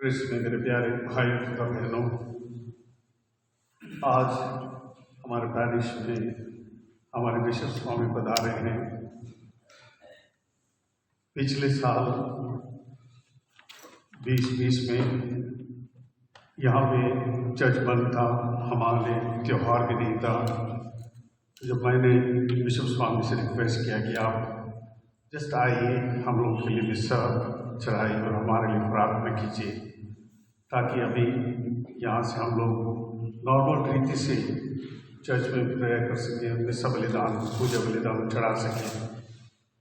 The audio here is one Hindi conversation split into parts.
क्रिस्त में मेरे प्यारे भाई तथा बहनों, आज हमारे पैरिश में हमारे बिशप स्वामी पधारे हैं। पिछले साल 2020 में यहाँ पे चर्च बंद था, हमारे त्यौहार भी नहीं था। जब मैंने बिशप स्वामी से रिक्वेस्ट किया कि आप जस्ट आइए, हम लोग के लिए मिस्सा चढ़ाइए और हमारे लिए प्रार्थना कीजिए, ताकि अभी यहाँ से हम लोग नॉर्मल रीति से चर्च में प्रेयर कर सकें, मिस्सा बलिदान, पूजा बलिदान चढ़ा सकें।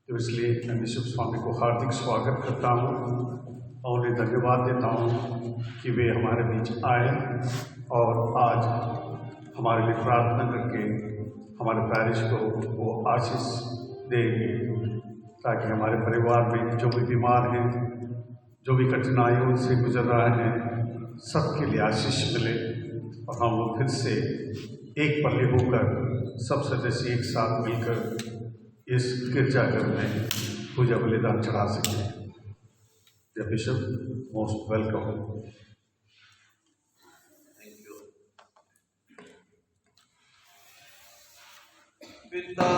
तो इसलिए मैं बिशप स्वामी को हार्दिक स्वागत करता हूँ और उन्हें धन्यवाद देता हूँ कि वे हमारे बीच आए और आज हमारे लिए प्रार्थना करके हमारे पैरिश को वो आशीष देंगे, ताकि हमारे परिवार में जो भी बीमार हैं, जो भी कठिनाइयों से गुजर रहे हैं, सबके लिए आशीष मिले और हम लोग फिर से एक पल्ले होकर सब सदस्य एक साथ मिलकर इस गिरजाघर में पूजा बलिदान चढ़ा सकें। The bishop most welcome. पिता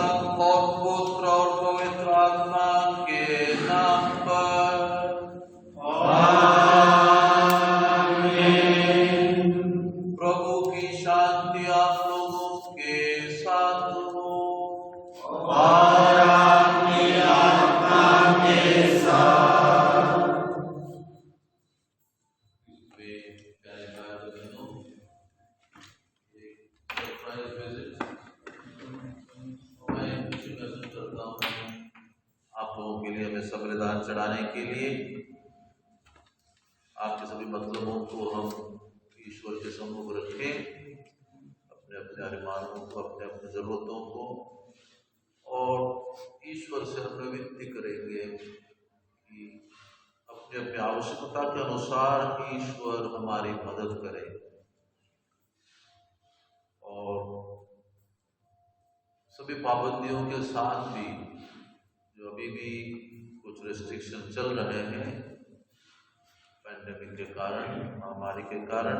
और पुत्र और पवित्र आत्मा के नाम पर आमीन। प्रभु की शांति आप लोगों के साथ हो और आपकी आत्मा के साथ। के लिए हमें सब बलिदान चढ़ाने के लिए आपके सभी मतलबों को हम ईश्वर के सम्मुख रखें, अपने अपने अरमानों को, अपने अपने जरूरतों को, और ईश्वर से हम विनती करेंगे कि अपने अपने आवश्यकता के अनुसार ईश्वर हमारी मदद करे। और सभी पाबंदियों के साथ भी जो अभी भी कुछ रेस्ट्रिक्शन चल रहे हैं पैंडेमिक के कारण, महामारी के कारण,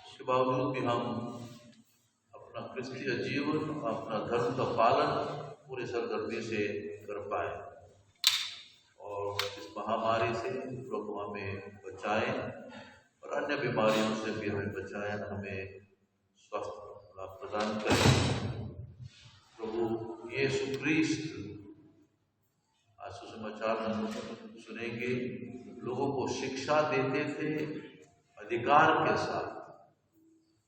उसके बावजूद भी हम अपना क्रिस्तीय जीवन, अपना धर्म का पालन पूरी सरगर्मी से कर पाए और इस महामारी से प्रभु हमें बचाए और अन्य बीमारियों से भी हमें बचाए, हमें स्वास्थ्य लाभ प्रदान करें। प्रभु यीशु क्रिस्त, आज सुसमाचार में सुनेंगे, लोगों को शिक्षा देते थे अधिकार के साथ,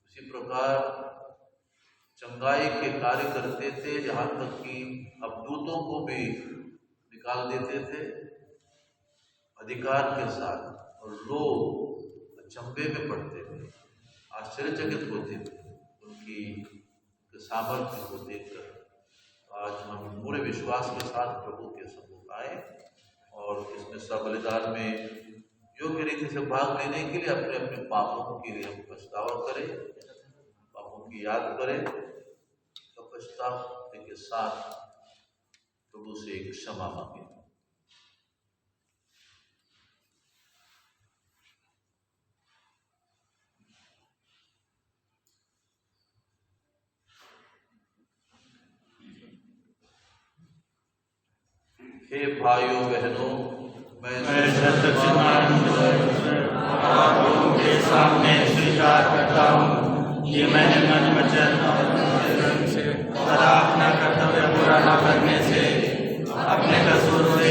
उसी प्रकार चंगाई के कार्य करते थे, यहाँ तक कि अवधूतों को भी निकाल देते थे अधिकार के साथ, और लोग अचंभे में पड़ते थे, आश्चर्यचकित होते थे उनकी सामर्थ्य को देखकर। आज हम पूरे विश्वास के साथ प्रभु के सम्मुख आए और इसमें सब बलिदान में योग्य रीति से भाग लेने के लिए अपने अपने पापों के लिए हम पछतावा करें, पापों की याद करें, तो पछतावे के साथ प्रभु से क्षमा मांगे। हे भाइयों बहनों, मैं आप लोगों के सामने स्वीकार करता हूँ कि मैंने मन वचन और से सदा अपना कर्तव्य पूरा न करने से, अपने कसूर से,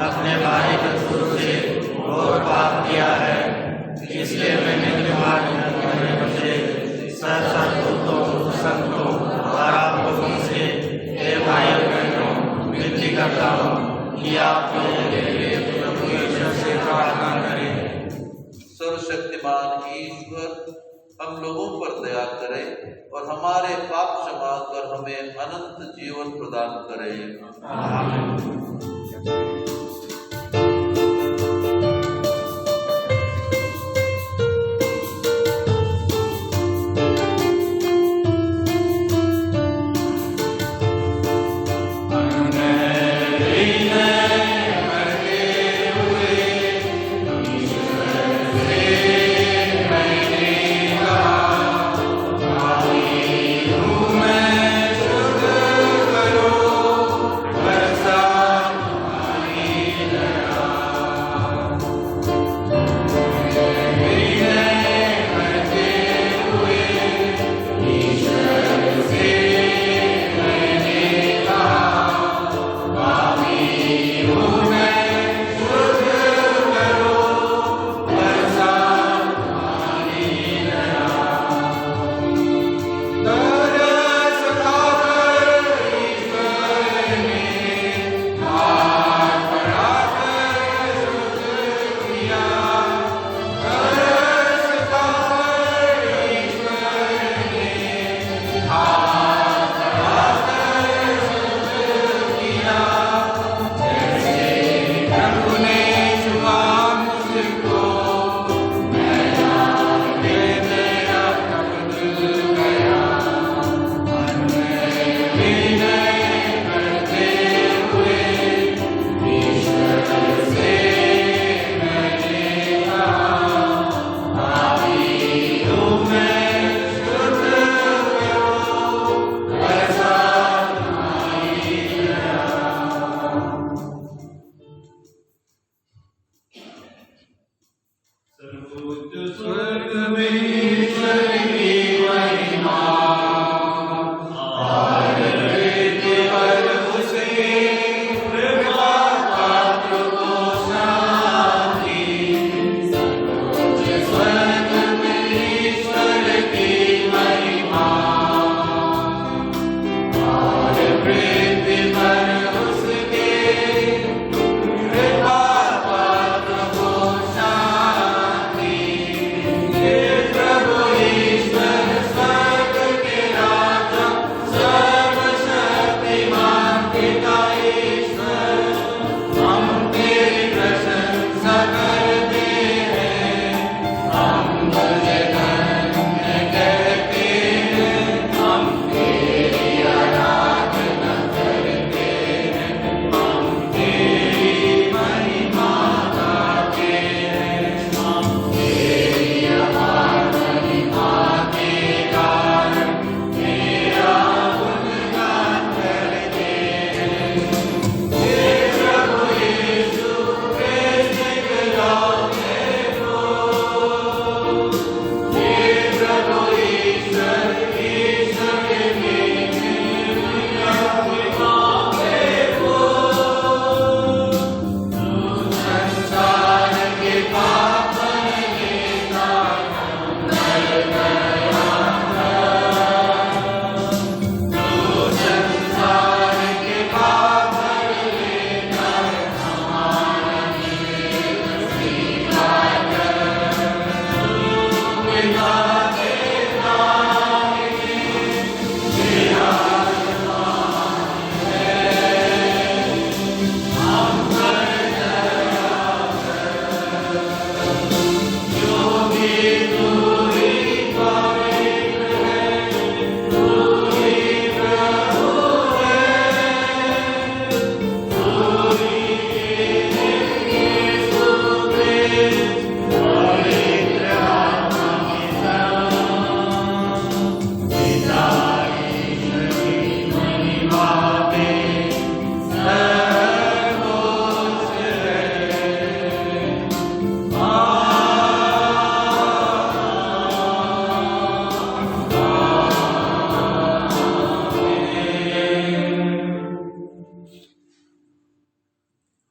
अपने भाई कसूर से और पाप किया है। इसलिए मैंने तुम्हारे बच्चे सदूतों, संतों और आप लोगों से, हे भाई विनती करता हूँ कि आप लोगों के लिए प्रभु ईश्वर से प्रार्थना करें। सर्वशक्तिमान ईश्वर हम लोगों पर दया करे और हमारे पाप क्षमा कर हमें अनंत जीवन प्रदान करे। आमीन। Amen.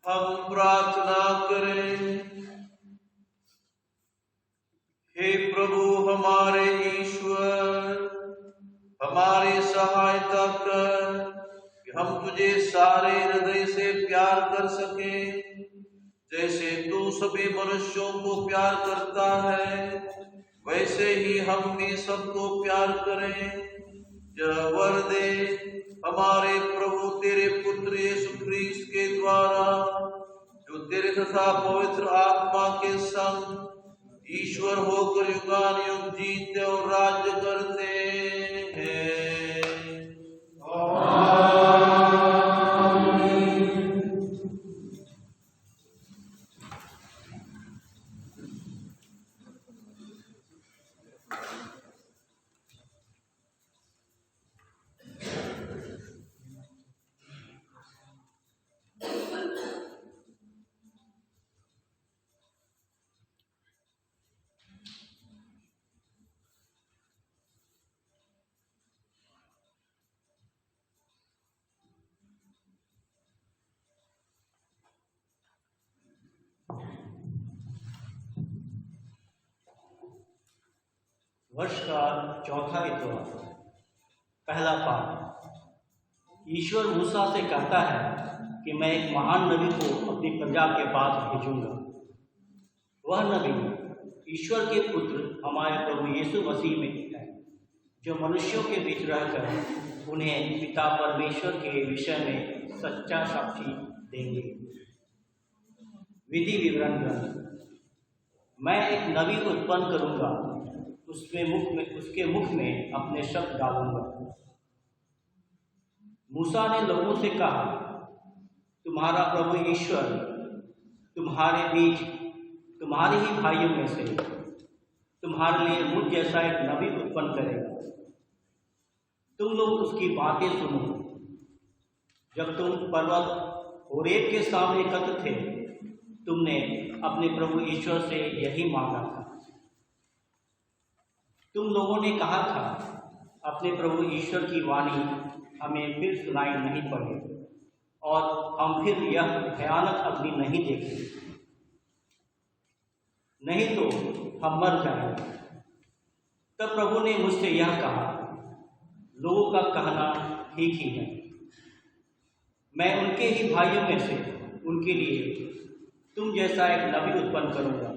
हम प्रार्थना करें। हे प्रभु हमारे ईश्वर, हमारी सहायता कर कि हम तुझे सारे हृदय से प्यार कर सके, जैसे तू सभी मनुष्यों को प्यार करता है, वैसे ही हम भी सबको प्यार करें। यह वर दे हमारे प्रभु तेरे पुत्र यीशु ख्रीस्त के द्वारा, जो तेरे तथा पवित्र आत्मा के संग ईश्वर होकर युगानुयुग जीते और राज्य करते हैं। वर्ष का चौथा इतवार। पहला पाठ। ईश्वर मूसा से कहता है कि मैं एक महान नबी को अपनी प्रजा के पास भेजूंगा। वह नबी ईश्वर के पुत्र हमारे प्रभु यीशु मसीह में है, जो मनुष्यों के बीच रहकर उन्हें पिता परमेश्वर के विषय में सच्चा साक्षी देंगे। विधि विवरण ग्रंथ। मैं एक नबी उत्पन्न करूंगा, उसके मुख में अपने शब्द डालूंगा। मूसा ने लोगों से कहा, तुम्हारा प्रभु ईश्वर तुम्हारे बीच तुम्हारे ही भाइयों में से तुम्हारे लिए मुझ जैसा एक नबी उत्पन्न करेगा। तुम लोग उसकी बातें सुनो। जब तुम पर्वत होरेब के सामने एकत्र थे, तुमने अपने प्रभु ईश्वर से यही मांगा था। तुम लोगों ने कहा था, अपने प्रभु ईश्वर की वाणी हमें फिर सुनाई नहीं पड़े और हम फिर यह भयानक अग्नि नहीं देखें, नहीं तो हम मर जाएंगे। तब प्रभु ने मुझसे यह कहा, लोगों का कहना ठीक ही है। मैं उनके ही भाइयों में से उनके लिए तुम जैसा एक नबी उत्पन्न करूंगा।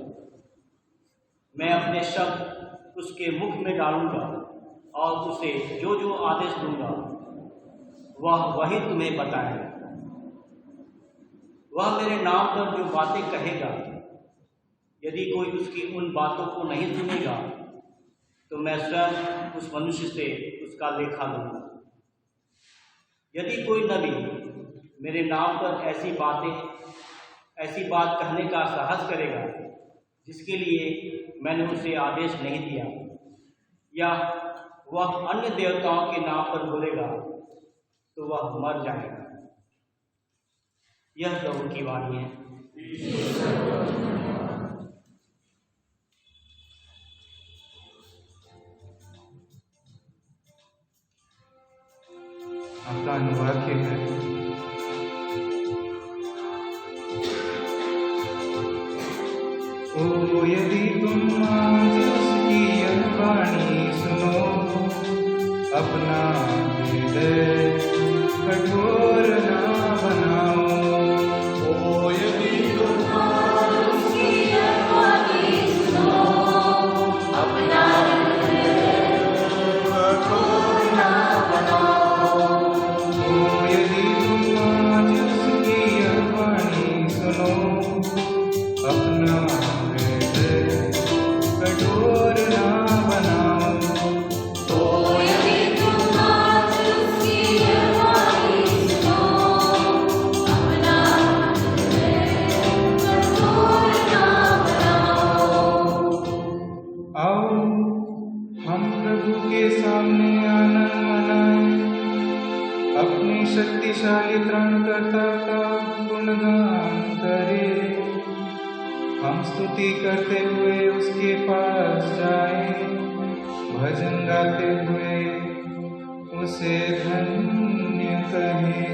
मैं अपने शब्द उसके मुख में डालूंगा और उसे जो जो आदेश दूंगा वह वही तुम्हें बताएगा। वह मेरे नाम पर जो बातें कहेगा, यदि कोई उसकी उन बातों को नहीं सुनेगा तो मैं स्वयं उस मनुष्य से उसका लेखा लूंगा। यदि कोई नबी मेरे नाम पर ऐसी बात कहने का साहस करेगा जिसके लिए मैंने उसे आदेश नहीं दिया, या वह अन्य देवताओं के नाम पर बोलेगा, तो वह मर जाएगा। यह प्रभु की वाणी है। आपका अनुवाक्य है। ओ यदि तुम आज उसकी यह वाणी सुनो, अपना हृदय कठोर ना बनाओ। ओ यदि तुम आज उसकी यह वाणी सुनो, अपना हृदय कठोर ना बनाओ। ओ यदि तुम आज उसकी यह वाणी सुनो, अपना कठोर ना बनाओ। ओ यदि तुम आज उसकी यह वाणी सुनो, अपना हृदय कठोर ना बनाओ। आओ हम प्रभु के सामने आनंद मनाएं, अपने शक्तिशाली त्राणकर्ता का गुणगान करें। हम स्तुति करते हुए उसके पास जाएं, भजन गाते हुए उसे धन्य कहें।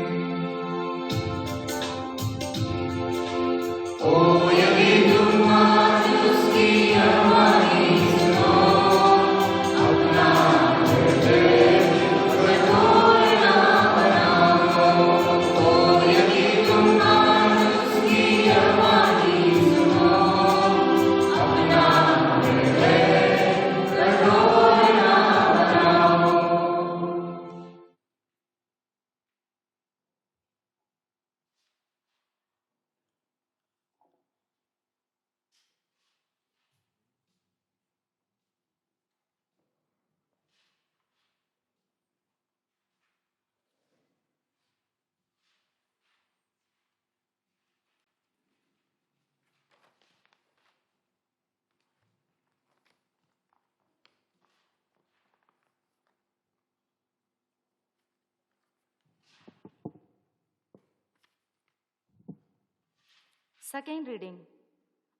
Second reading.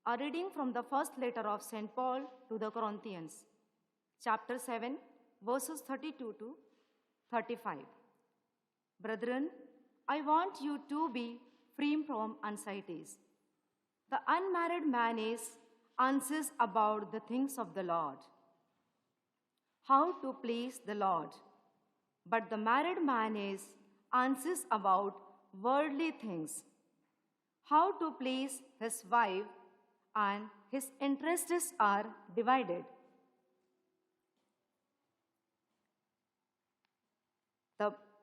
A reading from the first letter of St. Paul to the Corinthians, chapter 7, verses 32 to 35. Brethren, I want you to be free from anxieties. The unmarried man is anxious about the things of the Lord, how to please the Lord. But the married man is anxious about worldly things, how to please his wife, and his interests are divided.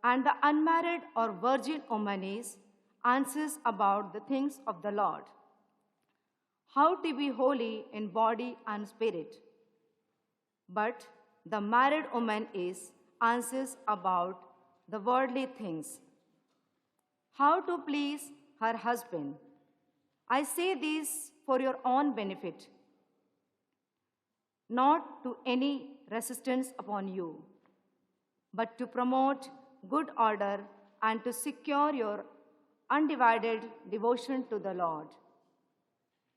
And the unmarried or virgin woman is anxious about the things of the Lord, how to be holy in body and spirit. But the married woman is anxious about the worldly things, how to please her husband. I say this for your own benefit, not to any resistance upon you, but to promote good order and to secure your undivided devotion to the Lord.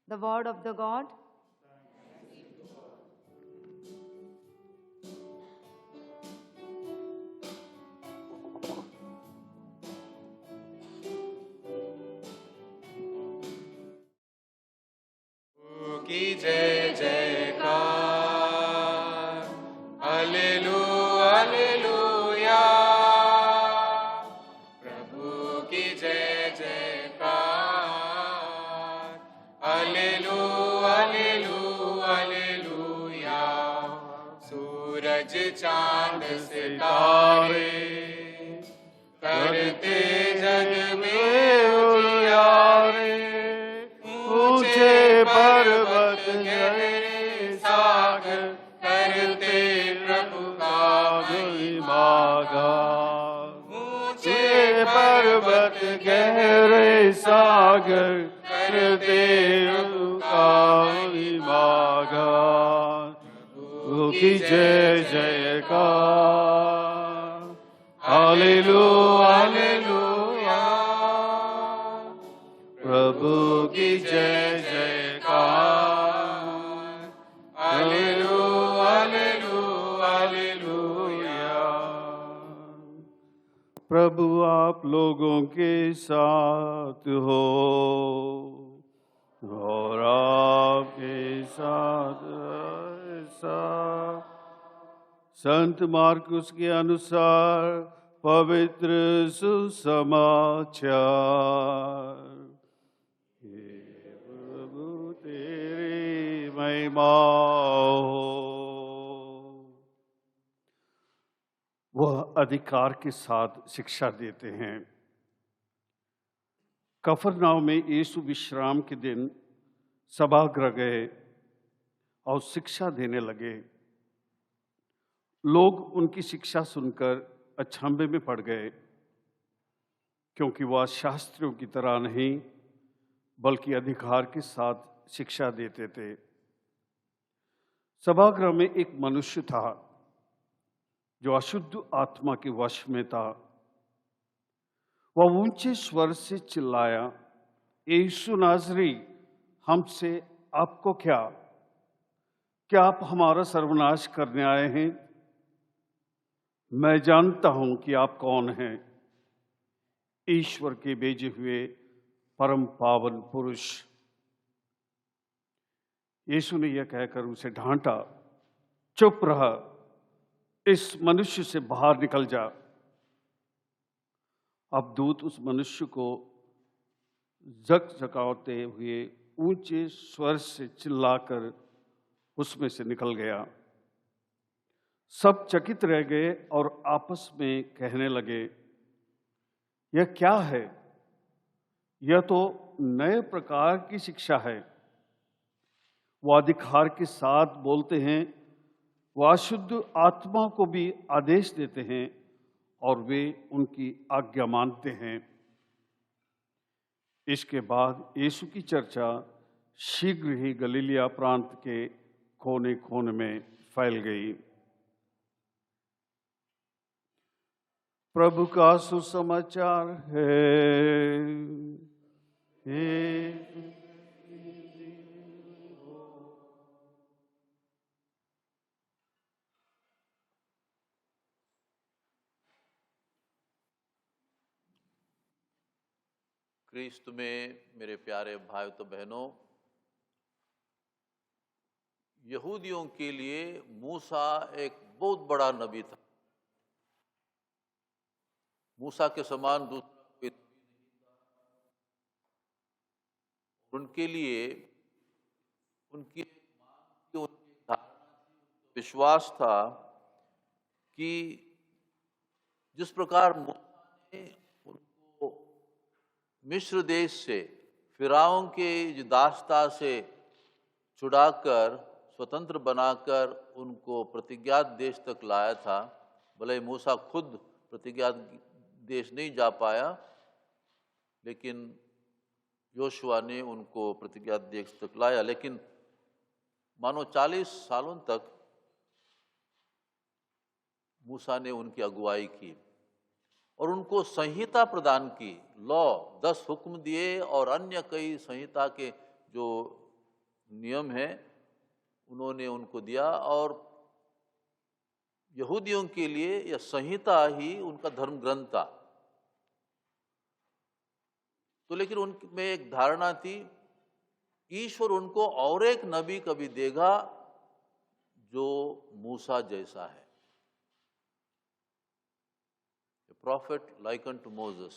The word of the God. की जय जयकार, हालेलुया हालेलुया। प्रभु की जय जयकार, हालेलुया हालेलुया हालेलुया। सूरज चांद सितारे करते जग में उजियारे, ऊंचे पर्वत गहरे सागर करते प्रभु का महिमागा। ऊंचे पर्वत गहरे सागर करते प्रभु का महिमागा। प्रभु की जय जयकार, हालेलुया हालेलुया। प्रभु की जय जयकार, हालेलुया हालेलुया हालेलुया। प्रभु आप लोगों के साथ हो और आपके साथ संत मार्कुस के अनुसार पवित्र सुसमाचार। हे प्रभु तेरी महिमा हो। वह अधिकार के साथ शिक्षा देते हैं। कफरनाहूम में यीशु विश्राम के दिन सभागृह गए और शिक्षा देने लगे। लोग उनकी शिक्षा सुनकर अचंभे में पड़ गए, क्योंकि वह शास्त्रियों की तरह नहीं बल्कि अधिकार के साथ शिक्षा देते थे। सभागृह में एक मनुष्य था जो अशुद्ध आत्मा के वश में था। वह ऊंचे स्वर से चिल्लाया, यीशु नाज़री, हमसे आपको क्या आप हमारा सर्वनाश करने आए हैं? मैं जानता हूं कि आप कौन हैं, ईश्वर के भेजे हुए परम पावन पुरुष। यीशु ने यह कहकर उसे डांटा, चुप रह, इस मनुष्य से बाहर निकल जा। अब दूत उस मनुष्य को झकझकाते हुए ऊंचे स्वर से चिल्लाकर उसमें से निकल गया। सब चकित रह गए और आपस में कहने लगे, यह क्या है? यह तो नए प्रकार की शिक्षा है। वो अधिकार के साथ बोलते हैं, वह अशुद्ध आत्मा को भी आदेश देते हैं और वे उनकी आज्ञा मानते हैं। इसके बाद यीशु की चर्चा शीघ्र ही गलीलिया प्रांत के कोने कोने में फैल गई। प्रभु का सुसमाचार है। क्रिस्त में मेरे प्यारे भाई तो बहनों, यहूदियों के लिए मूसा एक बहुत बड़ा नबी था। मूसा के समान दूसरा कोई उनके लिए उनकी विश्वास था कि जिस प्रकार मूसा ने उनको मिस्र देश से फिरौन के दासता से छुड़ाकर स्वतंत्र बनाकर उनको प्रतिज्ञात देश तक लाया था। भले मूसा खुद प्रतिज्ञात देश नहीं जा पाया, लेकिन योशुआ ने उनको प्रतिज्ञात देश तक लाया। लेकिन मानो 40 सालों तक मूसा ने उनकी अगुवाई की और उनको संहिता प्रदान की। लॉ 10 हुक्म दिए और अन्य कई संहिता के जो नियम हैं उन्होंने उनको दिया। और यहूदियों के लिए यह संहिता ही उनका धर्म ग्रंथ था। तो लेकिन उनमें एक धारणा थी, ईश्वर उनको और एक नबी कभी देगा जो मूसा जैसा है, प्रॉफिट लाइक अनटू मोसेस।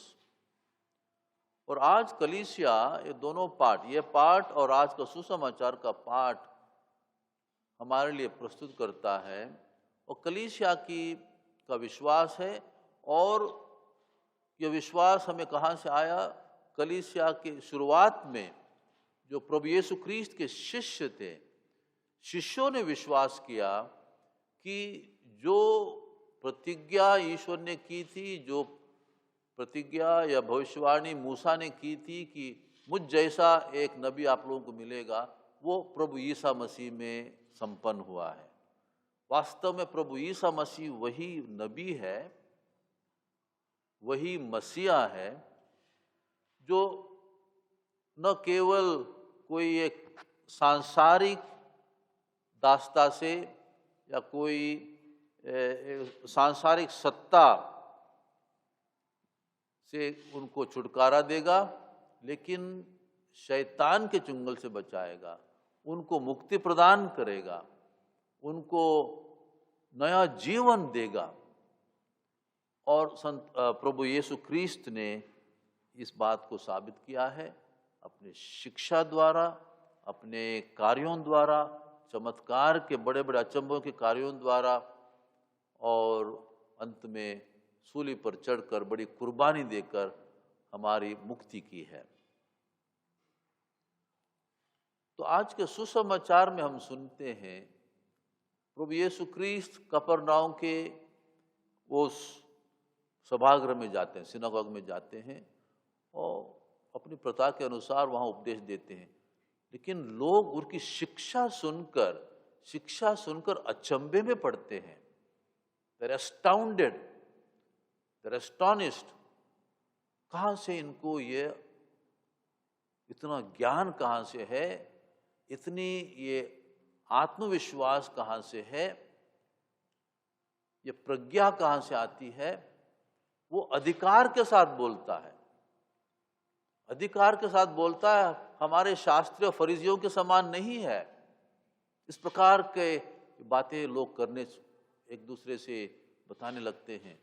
और आज कलीसिया ये दोनों पाठ, ये पाठ और आज का सुसमाचार का पाठ हमारे लिए प्रस्तुत करता है। और कलीसिया का विश्वास है। और यह विश्वास हमें कहाँ से आया? कलीसिया के शुरुआत में जो प्रभु यीशु क्रिस्त के शिष्य थे, शिष्यों ने विश्वास किया कि जो प्रतिज्ञा ईश्वर ने की थी, जो प्रतिज्ञा या भविष्यवाणी मूसा ने की थी कि मुझ जैसा एक नबी आप लोगों को मिलेगा, वो प्रभु ईसा मसीह में संपन्न हुआ है। वास्तव में प्रभु ईसा मसीह वही नबी है, वही मसीहा है, जो न केवल कोई एक सांसारिक दास्ता से या कोई सांसारिक सत्ता से उनको छुटकारा देगा, लेकिन शैतान के चुंगल से बचाएगा, उनको मुक्ति प्रदान करेगा, उनको नया जीवन देगा। और प्रभु यीशु क्रिस्त ने इस बात को साबित किया है अपने शिक्षा द्वारा, अपने कार्यों द्वारा, चमत्कार के बड़े बड़े अचंभों के कार्यों द्वारा, और अंत में सूली पर चढ़कर बड़ी कुर्बानी देकर हमारी मुक्ति की है। तो आज के सुसमाचार में हम सुनते हैं प्रभु यीशु क्रिस्त कफरनहूम के उस सभागृह में जाते हैं, सिनागोग में जाते हैं और अपनी प्रथा के अनुसार वहाँ उपदेश देते हैं। लेकिन लोग उनकी शिक्षा सुनकर अचंभे में पड़ते हैं। They're astounded, they're astonished। कहाँ से इनको ये इतना ज्ञान कहाँ से है, इतनी ये आत्मविश्वास कहाँ से है, ये प्रज्ञा कहाँ से आती है? वो अधिकार के साथ बोलता है, अधिकार के साथ बोलता है। हमारे शास्त्रीय फरीसियों के समान नहीं है। इस प्रकार के बातें लोग करने एक दूसरे से बताने लगते हैं।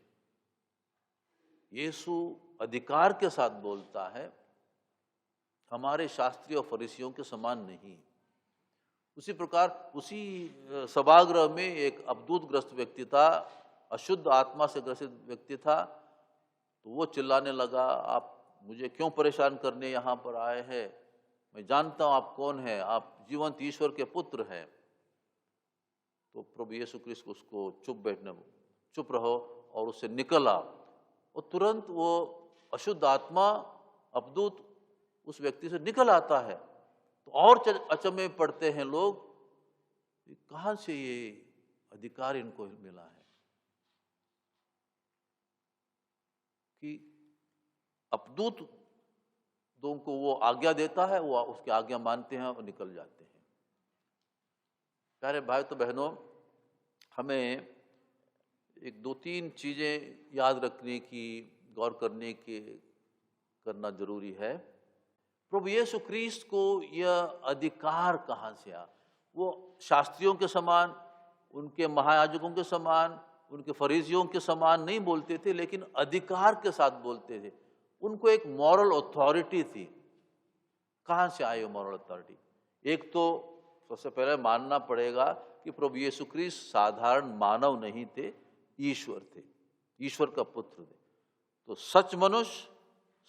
यीशु अधिकार के साथ बोलता है, हमारे शास्त्रीय और फरीसियों के समान नहीं। उसी प्रकार उसी सभागृह में एक अवधूतग्रस्त व्यक्ति था, अशुद्ध आत्मा से ग्रसित व्यक्ति था। तो वो चिल्लाने लगा, आप मुझे क्यों परेशान करने यहाँ पर आए हैं? मैं जानता हूँ आप कौन हैं, आप जीवंत ईश्वर के पुत्र हैं। तो प्रभु यीशु क्रिस्त उसको चुप रहो और उससे निकल आओ। और तुरंत वो अशुद्ध आत्मा, अवधूत उस व्यक्ति से निकल आता है। तो और अचंभे में पड़ते हैं लोग, कहाँ से ये अधिकार इनको मिला है कि अवधूत को वो आज्ञा देता है, वो उसकी आज्ञा मानते हैं और निकल जाते हैं। प्यारे भाई तो बहनों, हमें एक 2-3 चीज़ें याद रखने की, गौर करने के करना जरूरी है। प्रभु यीशु ख्रीस्त को यह अधिकार कहाँ से आया? वो शास्त्रियों के समान, उनके महायाजकों के समान, उनके फरीसियों के समान नहीं बोलते थे, लेकिन अधिकार के साथ बोलते थे। उनको एक मॉरल अथॉरिटी थी। कहाँ से आई वो मॉरल अथॉरिटी? एक तो सबसे पहले मानना पड़ेगा कि प्रभु यीशु ख्रीस्त साधारण मानव नहीं थे, ईश्वर थे, ईश्वर का पुत्र थे। तो सच मनुष्य,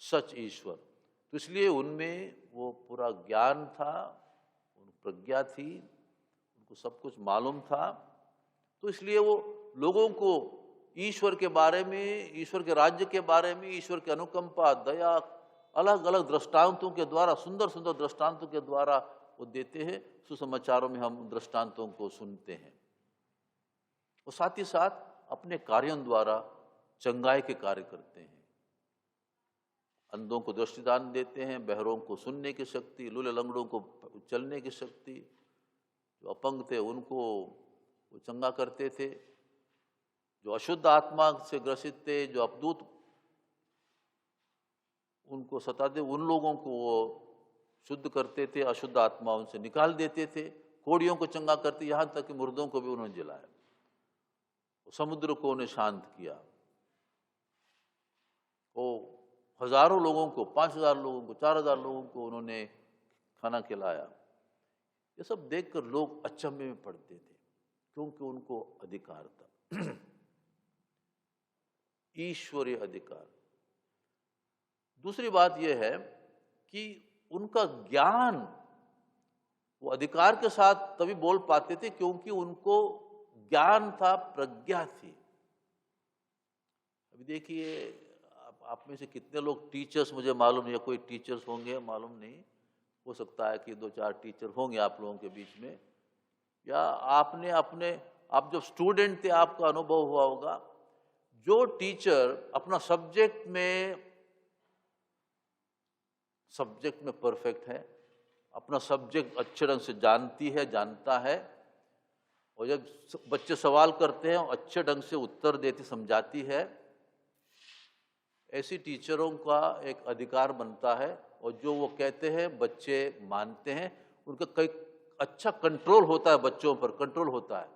सच ईश्वर। तो इसलिए उनमें वो पूरा ज्ञान था, उन प्रज्ञा थी, उनको सब कुछ मालूम था। तो इसलिए वो लोगों को ईश्वर के बारे में, ईश्वर के राज्य के बारे में, ईश्वर की अनुकंपा, दया, अलग अलग दृष्टांतों के द्वारा, सुंदर सुंदर दृष्टांतों के द्वारा वो देते हैं। सुसमाचारों में हम दृष्टांतों को सुनते हैं। और साथ ही साथ अपने कार्यों द्वारा चंगाई के कार्य करते हैं। अंधों को दृष्टिदान देते हैं, बहरों को सुनने की शक्ति, लूले लंगड़ों को चलने की शक्ति, जो अपंग थे उनको वो चंगा करते थे, जो अशुद्ध आत्मा से ग्रसित थे, जो अपदूत उनको सताते, उन लोगों को वो शुद्ध करते थे, अशुद्ध आत्मा उनसे निकाल देते थे, कोड़ियों को चंगा करते, यहाँ तक कि मुर्दों को भी उन्होंने जलाया, समुद्र को उन्हें शांत किया, वो हजारों लोगों को, 5000 लोगों को, 4000 लोगों को उन्होंने खाना खिलाया। ये सब देखकर लोग अचंभे में पड़ते थे, क्योंकि उनको अधिकार था, ईश्वरीय अधिकार। दूसरी बात यह है कि उनका ज्ञान, वो अधिकार के साथ तभी बोल पाते थे क्योंकि उनको ज्ञान था, प्रज्ञा थी। अभी देखिए, आप में से कितने लोग टीचर्स, मुझे मालूम नहीं, या कोई टीचर्स होंगे मालूम नहीं, हो सकता है कि 2-4 टीचर होंगे आप लोगों के बीच में, या आपने आप जब स्टूडेंट थे आपका अनुभव हुआ होगा, जो टीचर अपना सब्जेक्ट में परफेक्ट है, अपना सब्जेक्ट अच्छे ढंग से जानता है, और जब बच्चे सवाल करते हैं अच्छे ढंग से उत्तर देती, समझाती है, ऐसी टीचरों का एक अधिकार बनता है, और जो वो कहते हैं बच्चे मानते हैं, उनका कई अच्छा कंट्रोल होता है, बच्चों पर कंट्रोल होता है।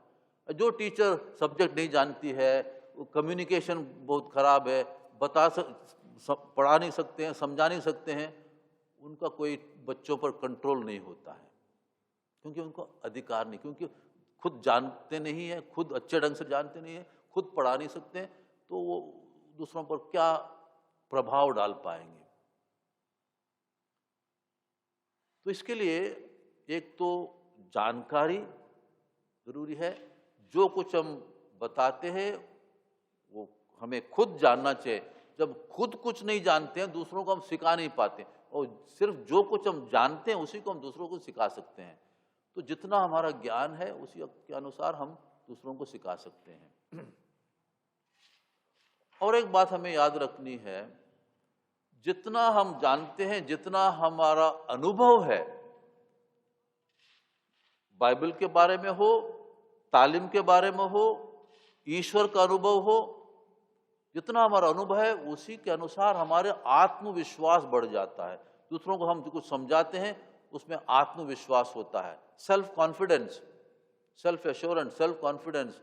जो टीचर सब्जेक्ट नहीं जानती है, कम्युनिकेशन बहुत खराब है, पढ़ा नहीं सकते हैं, समझा नहीं सकते हैं, उनका कोई बच्चों पर कंट्रोल नहीं होता है, क्योंकि उनको अधिकार नहीं, क्योंकि खुद जानते नहीं है, खुद अच्छे ढंग से जानते नहीं है, खुद पढ़ा नहीं सकते हैं, तो वो दूसरों पर क्या प्रभाव डाल पाएंगे। तो इसके लिए एक तो जानकारी जरूरी है, जो कुछ हम बताते हैं वो हमें खुद जानना चाहिए। जब खुद कुछ नहीं जानते हैं, दूसरों को हम सिखा नहीं पाते, और सिर्फ जो कुछ हम जानते हैं उसी को हम दूसरों को सिखा सकते हैं। तो जितना हमारा ज्ञान है उसी के अनुसार हम दूसरों को सिखा सकते हैं। और एक बात हमें याद रखनी है, जितना हम जानते हैं, जितना हमारा अनुभव है, बाइबल के बारे में हो, तालीम के बारे में हो, ईश्वर का अनुभव हो, जितना हमारा अनुभव है उसी के अनुसार हमारे आत्मविश्वास बढ़ जाता है। दूसरों को हम जो कुछ समझाते हैं उसमें आत्मविश्वास होता है, self confidence, self assurance, self confidence.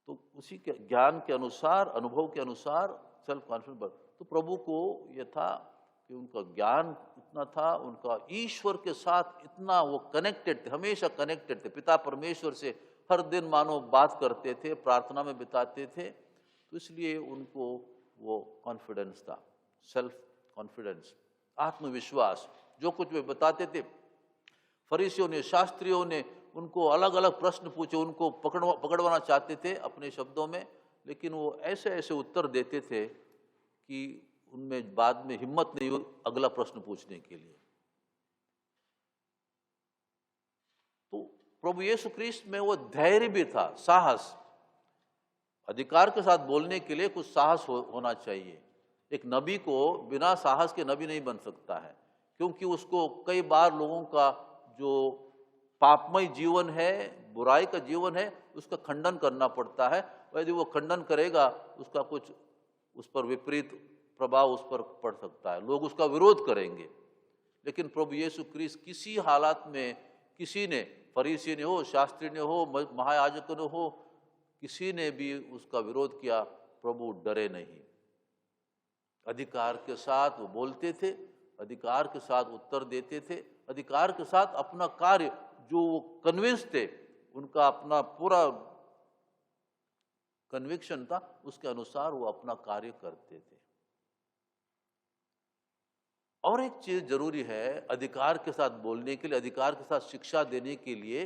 तो उसी के ज्ञान के अनुसार, अनुभव के अनुसार सेल्फ कॉन्फिडेंस। तो प्रभु को यह था कि उनका ज्ञान इतना था, उनका ईश्वर के साथ इतना वो कनेक्टेड थे, हमेशा कनेक्टेड थे, पिता परमेश्वर से हर दिन मानो बात करते थे, प्रार्थना में बिताते थे। तो इसलिए उनको वो कॉन्फिडेंस था, सेल्फ कॉन्फिडेंस, आत्मविश्वास। जो कुछ वे बताते थे, फरीसियों ने, शास्त्रियों ने उनको अलग अलग प्रश्न पूछे, उनको पकड़वाना चाहते थे अपने शब्दों में, लेकिन वो ऐसे ऐसे उत्तर देते थे कि उनमें बाद में हिम्मत नहीं हुई अगला प्रश्न पूछने के लिए। तो प्रभु यीशु ख्रीस्त में वो धैर्य भी था, साहस। अधिकार के साथ बोलने के लिए कुछ साहस होना चाहिए। एक नबी को बिना साहस के नबी नहीं बन सकता है, क्योंकि उसको कई बार लोगों का जो पापमय जीवन है, बुराई का जीवन है, उसका खंडन करना पड़ता है। और यदि वो खंडन करेगा, उसका कुछ उस पर विपरीत प्रभाव उस पर पड़ सकता है, लोग उसका विरोध करेंगे। लेकिन प्रभु यीशु क्रिस्त किसी हालात में किसी ने, फरीसी ने हो, शास्त्री ने हो, महायाजक ने हो, किसी ने भी उसका विरोध किया, प्रभु डरे नहीं। अधिकार के साथ वो बोलते थे, अधिकार के साथ उत्तर देते थे, अधिकार के साथ अपना कार्य, जो वो कन्विंस थे, उनका अपना पूरा कन्विक्शन था, उसके अनुसार वो अपना कार्य करते थे। और एक चीज जरूरी है अधिकार के साथ बोलने के लिए, अधिकार के साथ शिक्षा देने के लिए,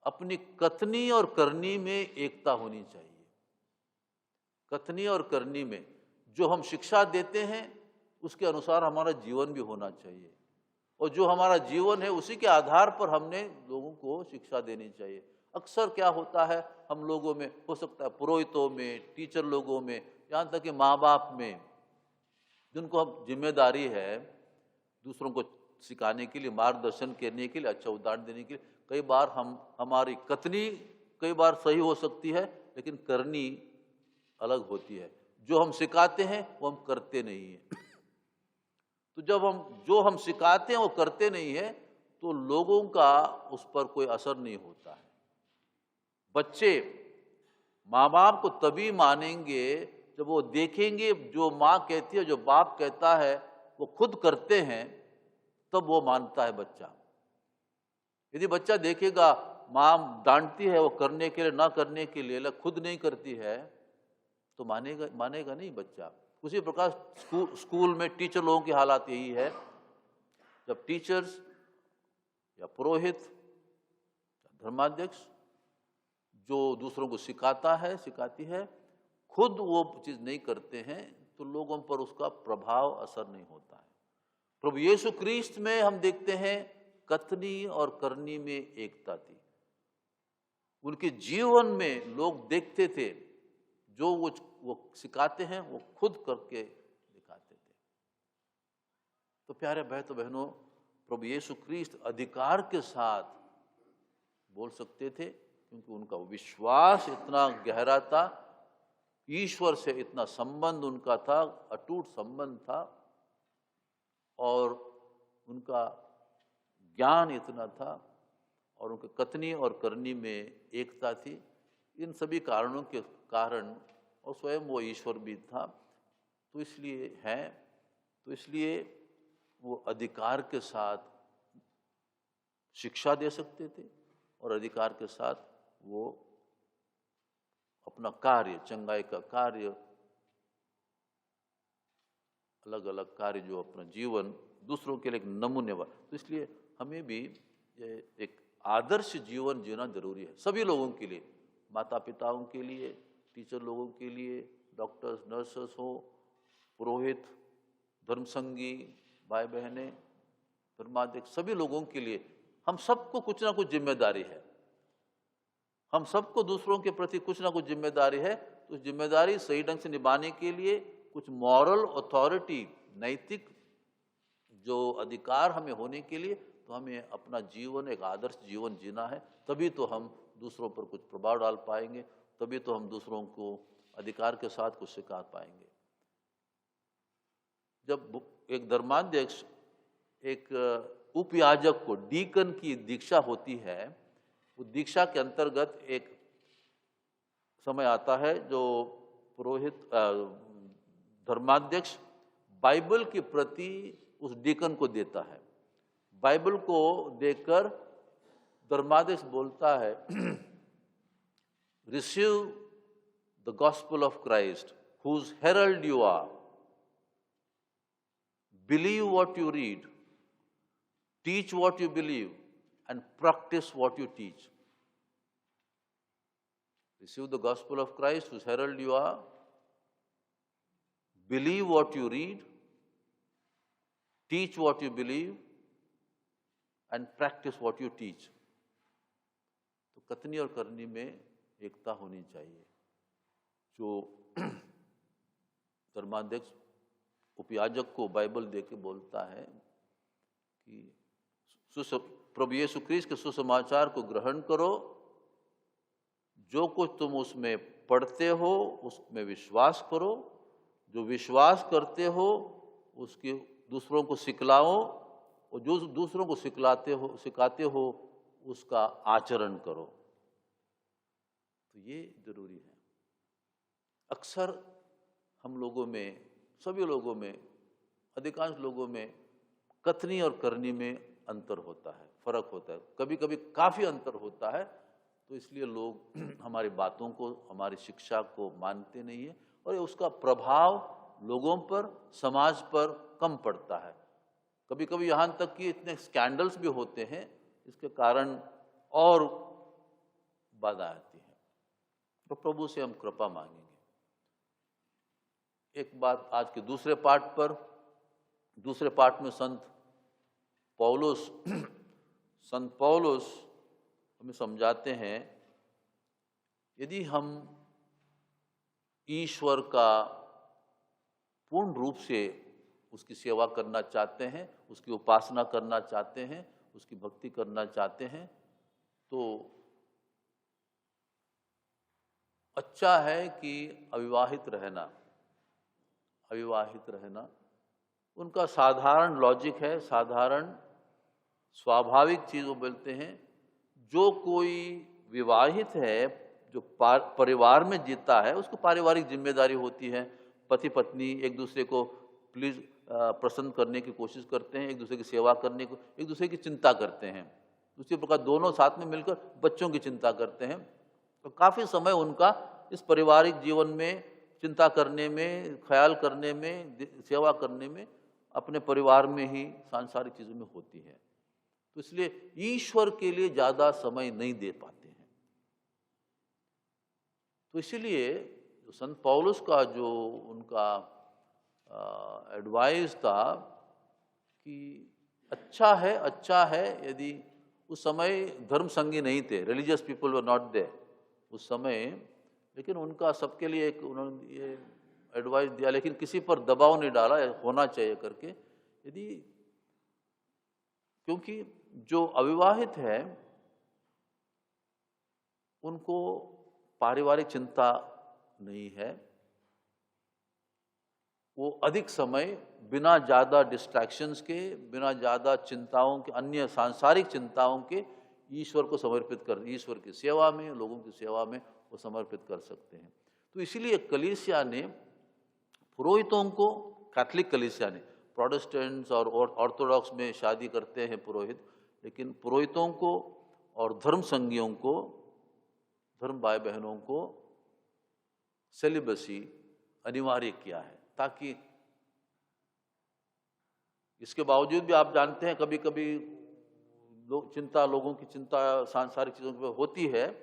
अपनी कथनी और करनी में एकता होनी चाहिए। कथनी और करनी में जो हम शिक्षा देते हैं उसके अनुसार हमारा जीवन भी होना चाहिए, और जो हमारा जीवन है उसी के आधार पर हमने लोगों को शिक्षा देनी चाहिए। अक्सर क्या होता है, हम लोगों में, हो सकता है पुरोहितों में, टीचर लोगों में, यहाँ तक कि माँ बाप में, जिनको हम जिम्मेदारी है दूसरों को सिखाने के लिए, मार्गदर्शन करने के लिए, अच्छा उदाहरण देने के लिए, कई बार हमारी कथनी कई बार सही हो सकती है, लेकिन करनी अलग होती है। जो हम सिखाते हैं वो हम करते नहीं हैं। तो जब जो हम सिखाते हैं वो करते नहीं है, तो लोगों का उस पर कोई असर नहीं होता है। बच्चे माँ बाप को तभी मानेंगे जब वो देखेंगे जो माँ कहती है, जो बाप कहता है वो खुद करते हैं, तब वो मानता है बच्चा। यदि बच्चा देखेगा माँ डांटती है वो करने के लिए, ना करने के लिए, खुद नहीं करती है, तो मानेगा नहीं बच्चा। उसी प्रकार स्कूल में टीचर लोगों की हालत यही है। जब टीचर्स या पुरोहित या धर्माध्यक्ष जो दूसरों को सिखाता है, सिखाती है, खुद वो चीज़ नहीं करते हैं, तो लोगों पर उसका प्रभाव असर नहीं होता है। प्रभु यीशु क्रिस्त में हम देखते हैं कथनी और करनी में एकता थी। उनके जीवन में लोग देखते थे, जो वो सिखाते हैं वो खुद करके दिखाते थे। तो प्यारे भाई तो बहनों, प्रभु यीशु क्रिस्त अधिकार के साथ बोल सकते थे, क्योंकि उनका विश्वास इतना गहरा था, ईश्वर से इतना संबंध उनका था, अटूट संबंध था, और उनका ज्ञान इतना था, और उनके कथनी और करनी में एकता थी। इन सभी कारणों के कारण, और स्वयं वो ईश्वर भी था, तो इसलिए वो अधिकार के साथ शिक्षा दे सकते थे, और अधिकार के साथ वो अपना कार्य, चंगाई का कार्य, अलग अलग कार्य, जो अपना जीवन दूसरों के लिए एक नमूने वाला। तो इसलिए हमें भी एक आदर्श जीवन जीना जरूरी है, सभी लोगों के लिए, माता पिताओं के लिए, टीचर लोगों के लिए, डॉक्टर्स, नर्सेस हो, पुरोहित, धर्मसंगी, भाई बहनें, धर्माध्यक्ष, सभी लोगों के लिए हम सबको कुछ ना कुछ जिम्मेदारी है। हम सबको दूसरों के प्रति कुछ ना कुछ जिम्मेदारी है। तो जिम्मेदारी सही ढंग से निभाने के लिए कुछ मॉरल अथॉरिटी, नैतिक जो अधिकार हमें होने के लिए, तो हमें अपना जीवन एक आदर्श जीवन जीना है। तभी तो हम दूसरों पर कुछ प्रभाव डाल पाएंगे, तभी तो हम दूसरों को अधिकार के साथ कुछ सिखा पाएंगे। जब एक धर्माध्यक्ष एक उपयाजक को, डीकन की दीक्षा होती है, वो दीक्षा के अंतर्गत एक समय आता है जो पुरोहित धर्माध्यक्ष बाइबल के प्रति उस डीकन को देता है। बाइबल को देकर धर्माध्यक्ष बोलता है, receive the gospel of Christ whose herald you are, believe what you read, teach what you believe, and practice what you teach. Receive the gospel of Christ, whose herald you are. Believe what you read, teach what you believe, and practice what you teach. तो कथनी और करनी में एकता होनी चाहिए। जो धर्माध्यक्ष उपयाजक को बाइबल देके बोलता है कि प्रभु यीशु क्रिस्त के सुसमाचार को ग्रहण करो, जो कुछ तुम उसमें पढ़ते हो उसमें विश्वास करो, जो विश्वास करते हो उसके दूसरों को सिखलाओ, और जो दूसरों को सिखाते हो उसका आचरण करो। तो ये जरूरी है। अक्सर हम लोगों में, सभी लोगों में, अधिकांश लोगों में कथनी और करनी में अंतर होता है, फर्क होता है, कभी कभी काफ़ी अंतर होता है। तो इसलिए लोग हमारी बातों को, हमारी शिक्षा को मानते नहीं है, और उसका प्रभाव लोगों पर, समाज पर कम पड़ता है। कभी कभी यहाँ तक कि इतने स्कैंडल्स भी होते हैं, इसके कारण और बाधा आती है। तो प्रभु से हम कृपा मांगेंगे। एक बात आज के दूसरे पार्ट में संत पौलुस हमें समझाते हैं, यदि हम ईश्वर का पूर्ण रूप से उसकी सेवा करना चाहते हैं, उसकी उपासना करना चाहते हैं, उसकी भक्ति करना चाहते हैं, तो अच्छा है कि अविवाहित रहना उनका साधारण लॉजिक है, साधारण स्वाभाविक चीज वो बोलते हैं। जो कोई विवाहित है, जो परिवार में जीता है, उसको पारिवारिक जिम्मेदारी होती है। पति पत्नी एक दूसरे को प्लीज प्रसन्न करने की कोशिश करते हैं, एक दूसरे की सेवा करने को, एक दूसरे की चिंता करते हैं। उसी प्रकार दोनों साथ में मिलकर बच्चों की चिंता करते हैं। तो काफ़ी समय उनका इस पारिवारिक जीवन में चिंता करने में, ख्याल करने में, सेवा करने में, अपने परिवार में ही सांसारिक चीज़ों में होती है। तो इसलिए ईश्वर के लिए ज़्यादा समय नहीं दे पाते हैं। तो इसीलिए जो संत पौलुस का जो उनका एडवाइस था कि अच्छा है यदि उस समय धर्म संगी नहीं थे, religious people were not there उस समय, लेकिन उनका सबके लिए एक उन्होंने ये एडवाइस दिया, लेकिन किसी पर दबाव नहीं डाला होना चाहिए करके। यदि क्योंकि जो अविवाहित है उनको पारिवारिक चिंता नहीं है, वो अधिक समय बिना ज़्यादा डिस्ट्रैक्शंस के, बिना ज़्यादा चिंताओं के, अन्य सांसारिक चिंताओं के ईश्वर को समर्पित कर, ईश्वर की सेवा में, लोगों की सेवा में वो समर्पित कर सकते हैं। तो इसीलिए कलीसिया ने पुरोहितों को, कैथोलिक कलीसिया ने, प्रोटेस्टेंट्स और ऑर्थोडॉक्स में शादी करते हैं पुरोहित, लेकिन पुरोहितों को और धर्म संगियों को, धर्म भाई बहनों को सेलिबसी अनिवार्य किया है, ताकि इसके बावजूद भी आप जानते हैं कभी कभी लोगों की चिंता सांसारिक चीजों पर होती है,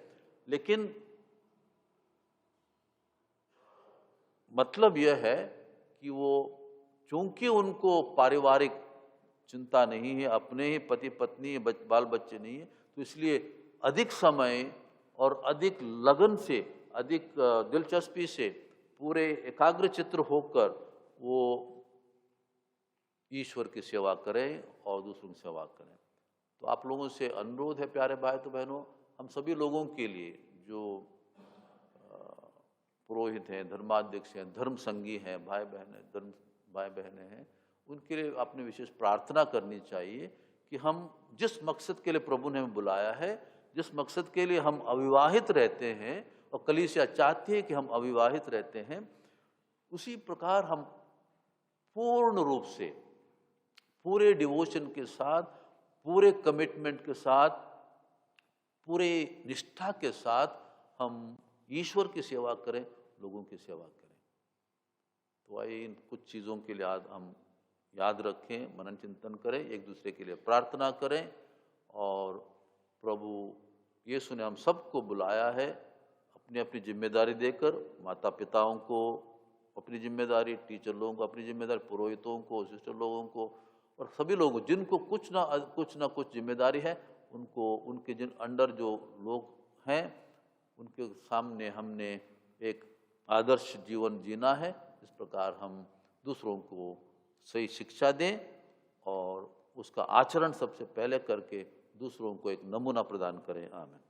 लेकिन मतलब यह है कि वो चूंकि उनको पारिवारिक चिंता नहीं है, अपने ही पति पत्नी बाल बच्चे नहीं है, तो इसलिए अधिक समय और अधिक लगन से, अधिक दिलचस्पी से, पूरे एकाग्र चित्र होकर वो ईश्वर की सेवा करें और दूसरों की सेवा करें। तो आप लोगों से अनुरोध है प्यारे भाई तो बहनों, हम सभी लोगों के लिए जो पुरोहित हैं, धर्माध्यक्ष हैं, धर्म संगी हैं, भाई बहनें हैं, उनके लिए आपने विशेष प्रार्थना करनी चाहिए कि हम जिस मकसद के लिए प्रभु ने हमें बुलाया है, जिस मकसद के लिए हम अविवाहित रहते हैं, और कलीसिया चाहती है कि हम अविवाहित रहते हैं, उसी प्रकार हम पूर्ण रूप से, पूरे डिवोशन के साथ, पूरे कमिटमेंट के साथ, पूरे निष्ठा के साथ हम ईश्वर की सेवा करें, लोगों की सेवा करें। तो आइए इन कुछ चीज़ों के लिए हम याद रखें, मनन चिंतन करें, एक दूसरे के लिए प्रार्थना करें। और प्रभु यीशु ने हम सबको बुलाया है अपनी अपनी जिम्मेदारी देकर, माता पिताओं को अपनी जिम्मेदारी, टीचर लोगों को अपनी जिम्मेदारी, पुरोहितों को, सिस्टर लोगों को, और सभी लोगों जिनको कुछ ना कुछ जिम्मेदारी है, उनको, उनके जिन अंडर जो लोग हैं, उनके सामने हमने एक आदर्श जीवन जीना है। इस प्रकार हम दूसरों को सही शिक्षा दें और उसका आचरण सबसे पहले करके दूसरों को एक नमूना प्रदान करें। आमीन।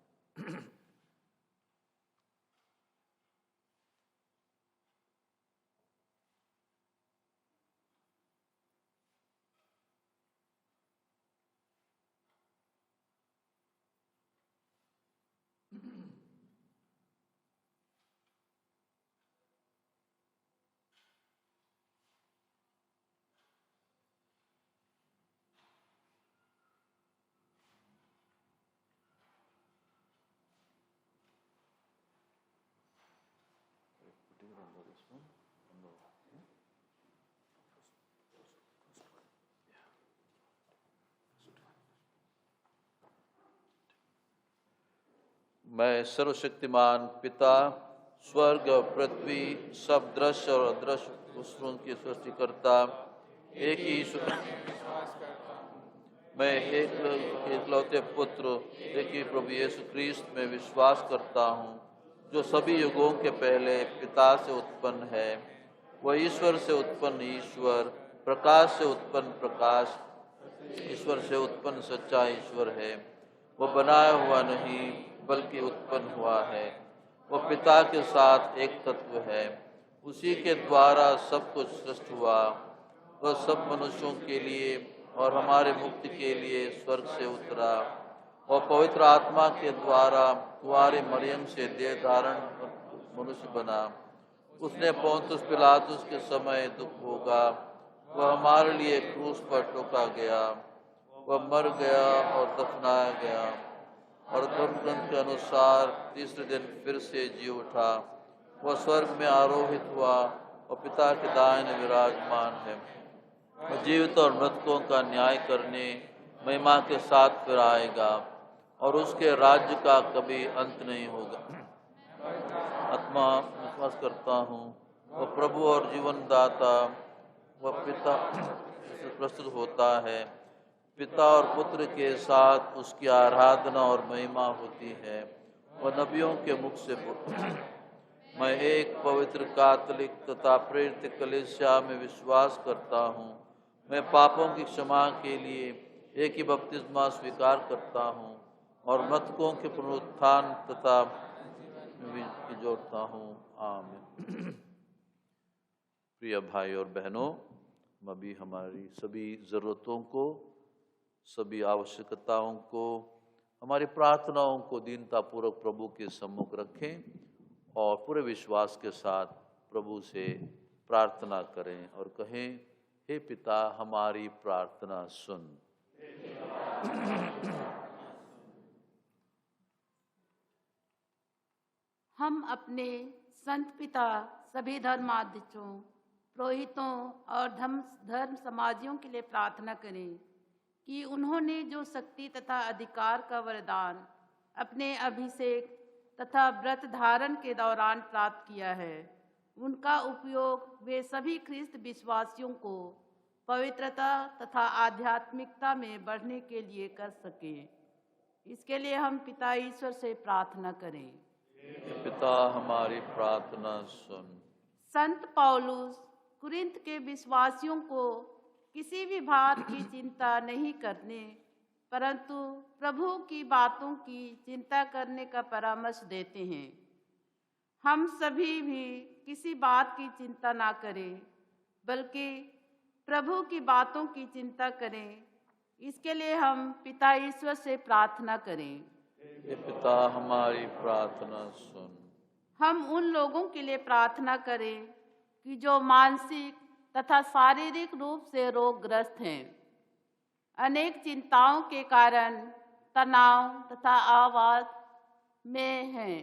मैं सर्वशक्तिमान पिता, स्वर्ग और पृथ्वी, सब दृश्य और अदृश्य वस्तुओं की सृष्टिकर्ता एक ही ईश्वर, मैं एकलौते पुत्र एक ही प्रभु यीशु क्रिस्त में विश्वास करता हूँ, जो सभी युगों के पहले पिता से उत्पन्न है। वह ईश्वर से उत्पन्न ईश्वर, प्रकाश से उत्पन्न प्रकाश, ईश्वर से उत्पन्न सच्चा ईश्वर है। वह बनाया हुआ नहीं बल्कि उत्पन्न हुआ है। वह पिता के साथ एक तत्व है। उसी के द्वारा सब कुछ सृष्टि हुआ। वह सब मनुष्यों के लिए और हमारे मुक्ति के लिए स्वर्ग से उतरा और पवित्र आत्मा के द्वारा कुंवारी मरियम से देह धारण मनुष्य बना। उसने पोंतुस पिलातुस के समय दुख भोगा। वह हमारे लिए क्रूस पर टोका गया। वह मर गया और दफनाया गया और धर्मग्रंथ के अनुसार तीसरे दिन फिर से जी उठा। वह स्वर्ग में आरोहित हुआ और पिता के दाहिने विराजमान है। वह जीवित और मृतकों का न्याय करने महिमा के साथ फिर आएगा और उसके राज्य का कभी अंत नहीं होगा। आत्मा विश्वास करता हूँ वह प्रभु और जीवन दाता वह पिता से प्रस्तुत होता है। पिता और पुत्र के साथ उसकी आराधना और महिमा होती है। वह नबियों के मुख से मैं एक पवित्र कैथोलिक तथा प्रेरित कलीसिया में विश्वास करता हूँ। मैं पापों की क्षमा के लिए एक ही बपतिस्मा स्वीकार करता हूँ और मृतकों के पुनरुत्थान तथा जोड़ता हूँ। आमीन। प्रिय भाई और बहनों, हम अभी हमारी सभी ज़रूरतों को, सभी आवश्यकताओं को, हमारी प्रार्थनाओं को दीनतापूर्वक प्रभु के सम्मुख रखें और पूरे विश्वास के साथ प्रभु से प्रार्थना करें और कहें, हे पिता हमारी प्रार्थना सुन। हम अपने संत पिता, सभी धर्माध्यक्षों, पुरोहितों और धर्म समाजियों के लिए प्रार्थना करें कि उन्होंने जो शक्ति तथा अधिकार का वरदान अपने अभिषेक तथा व्रत धारण के दौरान प्राप्त किया है, उनका उपयोग वे सभी ख्रिस्त विश्वासियों को पवित्रता तथा आध्यात्मिकता में बढ़ने के लिए कर सकें। इसके लिए हम पिता ईश्वर से प्रार्थना करें। पिता हमारी प्रार्थना सुन। संत पौलुस कुरिन्थ के विश्वासियों को किसी भी बात की चिंता नहीं करने परंतु प्रभु की बातों की चिंता करने का परामर्श देते हैं। हम सभी भी किसी बात की चिंता ना करें बल्कि प्रभु की बातों की चिंता करें। इसके लिए हम पिता ईश्वर से प्रार्थना करें। हे पिता हमारी प्रार्थना सुन। हम उन लोगों के लिए प्रार्थना करें कि जो मानसिक तथा शारीरिक रूप से रोगग्रस्त हैं, अनेक चिंताओं के कारण तनाव तथा आवाज में हैं,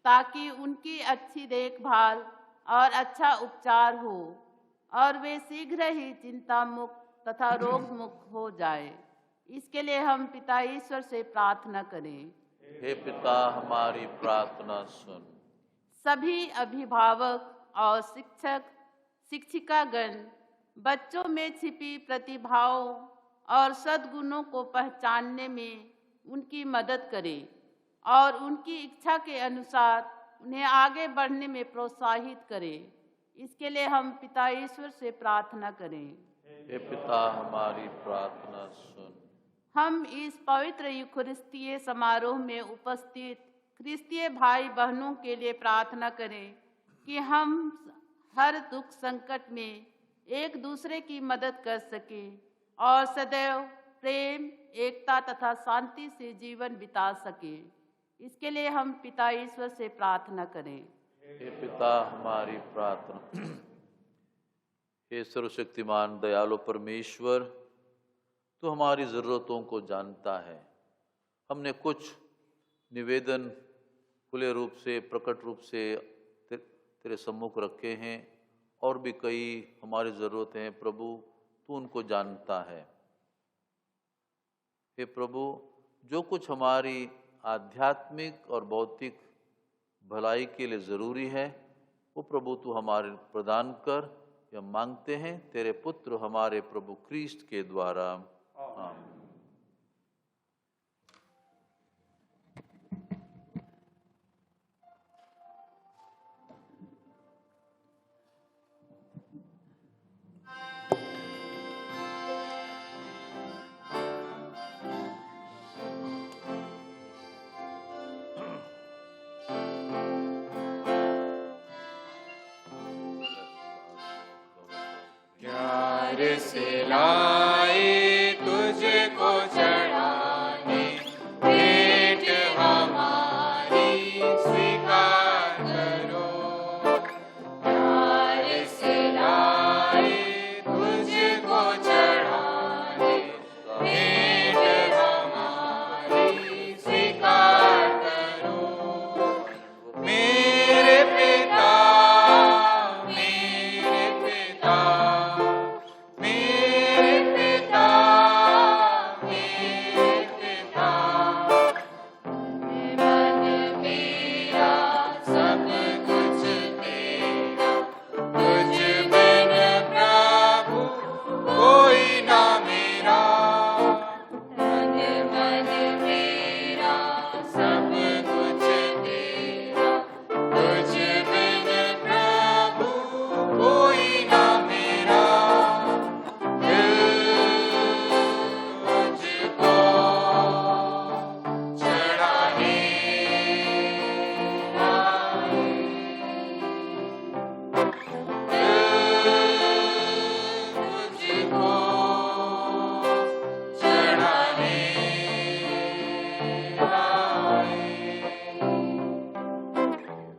ताकि उनकी अच्छी देखभाल और अच्छा उपचार हो और वे शीघ्र ही चिंता मुक्त तथा रोग मुक्त हो जाए। इसके लिए हम पिता ईश्वर से प्रार्थना करें। हे पिता हमारी प्रार्थना सुन। सभी अभिभावक और शिक्षक शिक्षिकागण बच्चों में छिपी प्रतिभाओं और सद्गुणों को पहचानने में उनकी मदद करें और उनकी इच्छा के अनुसार उन्हें आगे बढ़ने में प्रोत्साहित करें। इसके लिए हम पिता ईश्वर से प्रार्थना करें। हे पिता हमारी प्रार्थना सुन। हम इस पवित्र यूखरिस्तीय समारोह में उपस्थित ख्रिस्तीय भाई बहनों के लिए प्रार्थना करें कि हम हर दुख संकट में एक दूसरे की मदद कर सकें और सदैव प्रेम, एकता तथा शांति से जीवन बिता सकें। इसके लिए हम पिता ईश्वर से प्रार्थना करें। हे पिता हमारी प्रार्थना। हे सर्वशक्तिमान दयालु परमेश्वर, तो हमारी ज़रूरतों को जानता है। हमने कुछ निवेदन खुले रूप से, प्रकट रूप से तेरे सम्मुख रखे हैं और भी कई हमारी ज़रूरतें हैं। प्रभु तू उनको जानता है। हे प्रभु, जो कुछ हमारी आध्यात्मिक और भौतिक भलाई के लिए ज़रूरी है, वो प्रभु तू हमारे प्रदान कर। यह मांगते हैं तेरे पुत्र हमारे प्रभु क्रिस्ट के द्वारा, आमीन। प्यार से लाए तुझको चढ़ाने, भेंट हमारी स्वीकार करो। प्यार से लाए तुझको चढ़ाने, भेंट हमारी स्वीकार करो। मेरे पिता, मेरे पिता, मेरे पिता, मेरे पिता। मन मेरा सब कुछ तेरा, तुझ बिन प्रभु कोई ना मेरा। मन मेरा सब कुछ तेरा, तुझ बिन प्रभु कोई ना मेरा। तुझको चढ़ाने आए, तुझको चढ़ाने आए।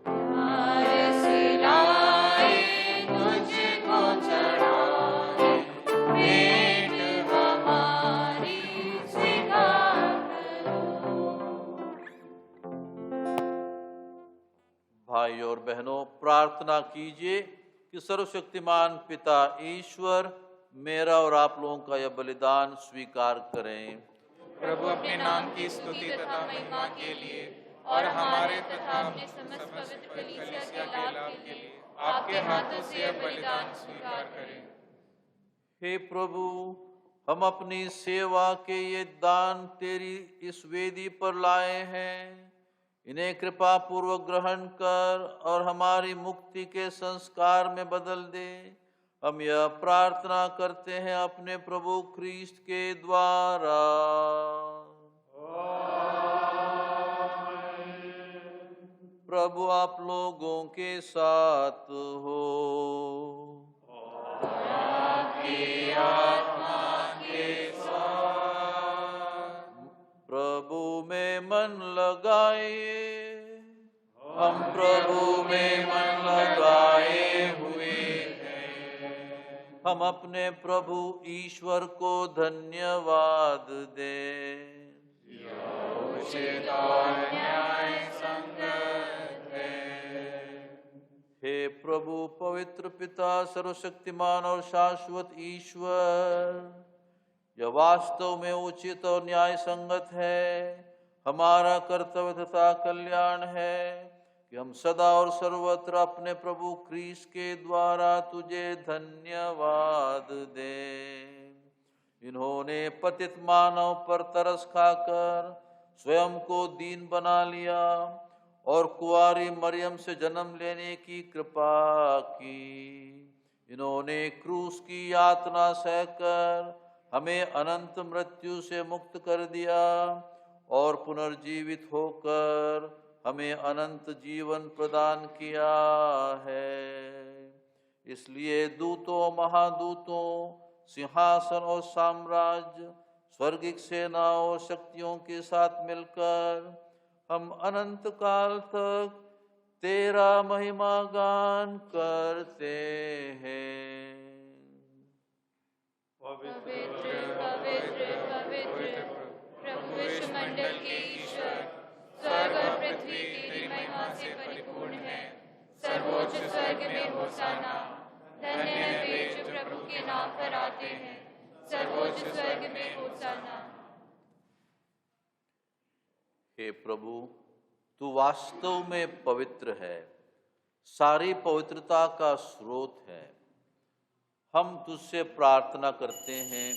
प्यार से लाए तुझको चढ़ाने, भेंट हमारी स्वीकार करो। भाई और बहनों, प्रार्थना कीजिए कि सर्वशक्तिमान पिता ईश्वर मेरा और आप लोगों का यह बलिदान स्वीकार करें। प्रभु अपने नाम की स्तुति तथा महिमा के लिए और हमारे तथा अपने समस्त पवित्र कलीसिया के लाभ के लिए आपके हाथों से यह बलिदान स्वीकार करें। हे प्रभु, हम अपनी सेवा के ये दान तेरी इस वेदी पर लाए हैं। इन्हें कृपा पूर्वक ग्रहण कर और हमारी मुक्ति के संस्कार में बदल दे। हम यह प्रार्थना करते हैं अपने प्रभु क्रिस्ट के द्वारा। प्रभु आप लोगों के साथ हो। प्रभु में मन लगाए, हम प्रभु में मन लगाए हुए हैं। हम अपने प्रभु ईश्वर को धन्यवाद दें। हे प्रभु पवित्र पिता सर्वशक्तिमान और शाश्वत ईश्वर, यह वास्तव में उचित और न्याय संगत है, हमारा कर्तव्य तथा कल्याण है कि हम सदा और सर्वत्र अपने प्रभु क्रिस्ट के द्वारा तुझे धन्यवाद दें। इन्होंने पतित मानव पर तरस खाकर स्वयं को दीन बना लिया और कुंवारी मरियम से जन्म लेने की कृपा की। इन्होंने क्रूस की यातना सहकर हमें अनंत मृत्यु से मुक्त कर दिया और पुनर्जीवित होकर हमें अनंत जीवन प्रदान किया है। इसलिए दूतों, महादूतों, सिंहासन और साम्राज्य, स्वर्गिक सेनाओं और शक्तियों के साथ मिलकर हम अनंत काल तक तेरा महिमा गान करते हैं। पवित्र पवित्र पवित्र प्रभु विश्वमंडल के ईश्वर, स्वर्ग और पृथ्वी तेरी महिमा से परिपूर्ण है। सर्वोच्च स्वर्ग में होशाना। धन्य है वे जो प्रभु के नाम पर आते हैं। सर्वोच्च स्वर्ग में होशाना। हे प्रभु, तू वास्तव में पवित्र है, सारी पवित्रता का स्रोत है। हम तुझसे प्रार्थना करते हैं,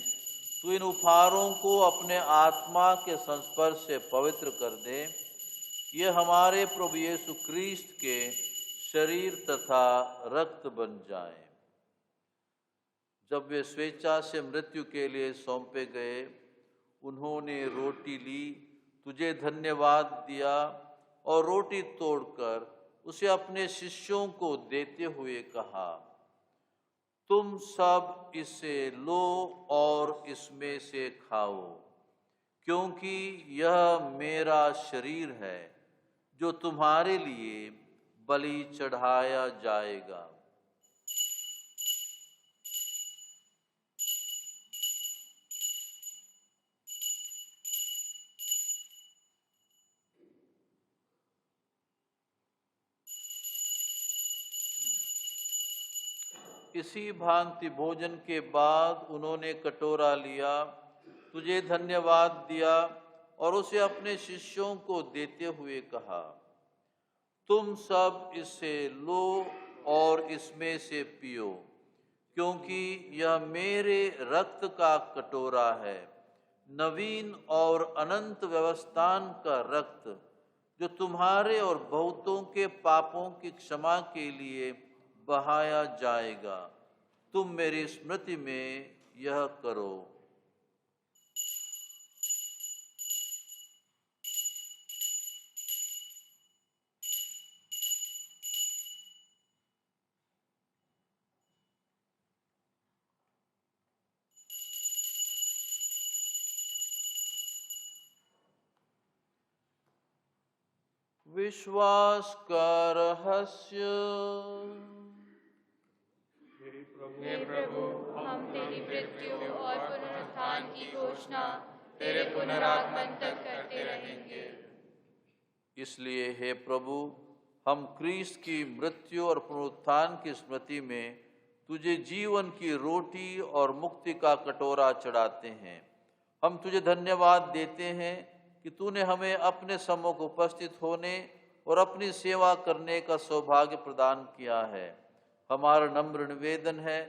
तू इन उपहारों को अपने आत्मा के संस्पर्श से पवित्र कर दे। ये हमारे प्रभु यीशु क्रिस्त के शरीर तथा रक्त बन जाएं। जब वे स्वेच्छा से मृत्यु के लिए सौंपे गए, उन्होंने रोटी ली, तुझे धन्यवाद दिया और रोटी तोड़कर उसे अपने शिष्यों को देते हुए कहा, तुम सब इसे लो और इसमें से खाओ, क्योंकि यह मेरा शरीर है जो तुम्हारे लिए बलि चढ़ाया जाएगा। इसी भांति भोजन के बाद उन्होंने कटोरा लिया, तुझे धन्यवाद दिया और उसे अपने शिष्यों को देते हुए कहा, तुम सब इसे लो और इसमें से पियो, क्योंकि यह मेरे रक्त का कटोरा है, नवीन और अनंत व्यवस्थान का रक्त, जो तुम्हारे और बहुतों के पापों की क्षमा के लिए बहाया जाएगा। तुम मेरी स्मृति में यह करो। विश्वास का रहस्य। हे प्रभु, हम तेरी मृत्यु और पुनरुत्थान की घोषणा तेरे पुनरागमन तक करते रहेंगे। इसलिए हे प्रभु, हम क्रिस्त की मृत्यु और पुनरुत्थान की स्मृति में तुझे जीवन की रोटी और मुक्ति का कटोरा चढ़ाते हैं। हम तुझे धन्यवाद देते हैं कि तूने हमें अपने सम्मुख उपस्थित होने और अपनी सेवा करने का सौभाग्य प्रदान किया है। हमारा नम्र निवेदन है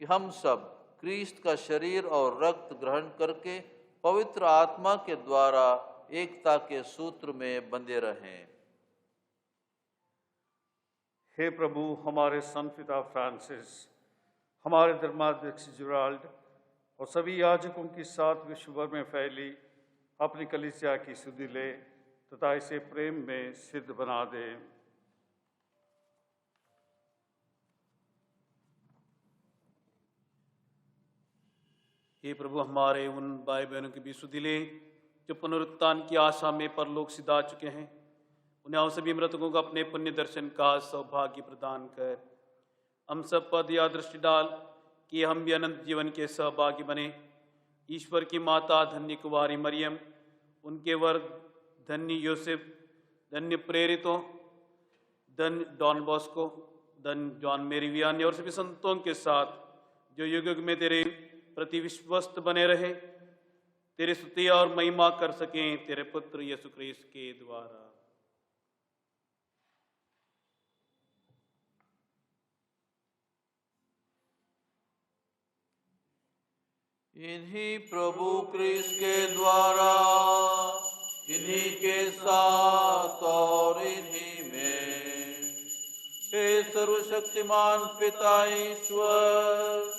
कि हम सब क्रिस्त का शरीर और रक्त ग्रहण करके पवित्र आत्मा के द्वारा एकता के सूत्र में बंधे रहें। हे प्रभु, हमारे संत पिता फ्रांसिस, हमारे धर्माध्यक्ष जुराल्ड और सभी याजकों के साथ विश्व भर में फैली अपनी कलीसिया की सुधि ले तथा इसे प्रेम में सिद्ध बना दे। हे प्रभु, हमारे उन भाई बहनों की भी सुधि ले जो पुनरुत्थान की आशा में परलोक सिधा चुके हैं। उन्हें हम सभी मृतकों को अपने पुण्य दर्शन का सौभाग्य प्रदान कर हम सब पर दया दृष्टि डाल कि हम भी अनंत जीवन के सहभागी बने। ईश्वर की माता धन्य कुंवारी मरियम, उनके वर धन्य यूसुफ, धन्य प्रेरितों, धन्य डॉन बॉस्को, धन्य जॉन मेरी वियानी और सभी संतों के साथ जो युग युग में तेरे प्रति विश्वस्त बने रहे, तेरी स्तुति और महिमा कर सकें तेरे पुत्र यीशु क्रिस्त के द्वारा। इन्हीं प्रभु क्रिस्त के द्वारा, इन्हीं के साथ और इन्हीं में, हे सर्वशक्तिमान पिता ईश्वर,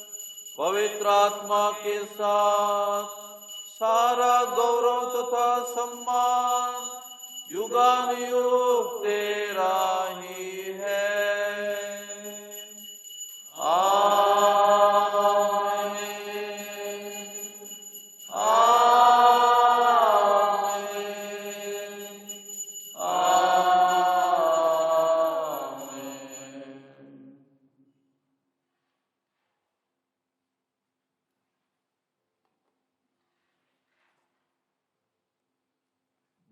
पवित्र आत्मा के साथ सारा गौरव तथा सम्मान युगानुयुग तेरा ही है।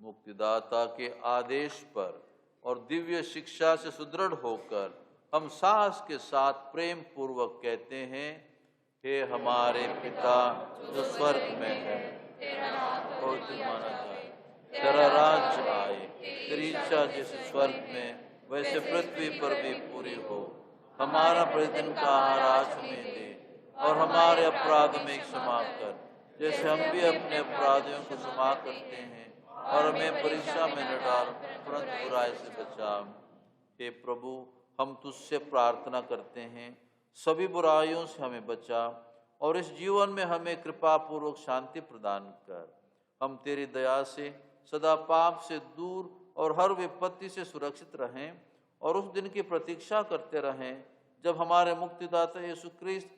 मुक्तिदाता के आदेश पर और दिव्य शिक्षा से सुदृढ़ होकर हम साहस के साथ प्रेम पूर्वक कहते हैं, हे हमारे पिता जो स्वर्ग में है, तेरा नाम पवित्र माना जाए, तेरा राज्य आए, तेरी इच्छा जैसे स्वर्ग में वैसे पृथ्वी पर भी पूरी हो। हमारा प्रतिदिन का आहार आज हमें दे, और हमारे अपराध में क्षमा कर, जैसे हम भी अपने अपराधियों को क्षमा करते हैं, और हमें परीक्षा में न डाल, परंतु बुराई से बचा। हे प्रभु, हम तुझसे प्रार्थना करते हैं, सभी बुराइयों से हमें बचा, और इस जीवन में हमें कृपा पूर्वक शांति प्रदान कर। हम तेरी दया से सदा पाप से दूर और हर विपत्ति से सुरक्षित रहें, और उस दिन की प्रतीक्षा करते रहें जब हमारे मुक्तिदाता यीशु ख्रीस्त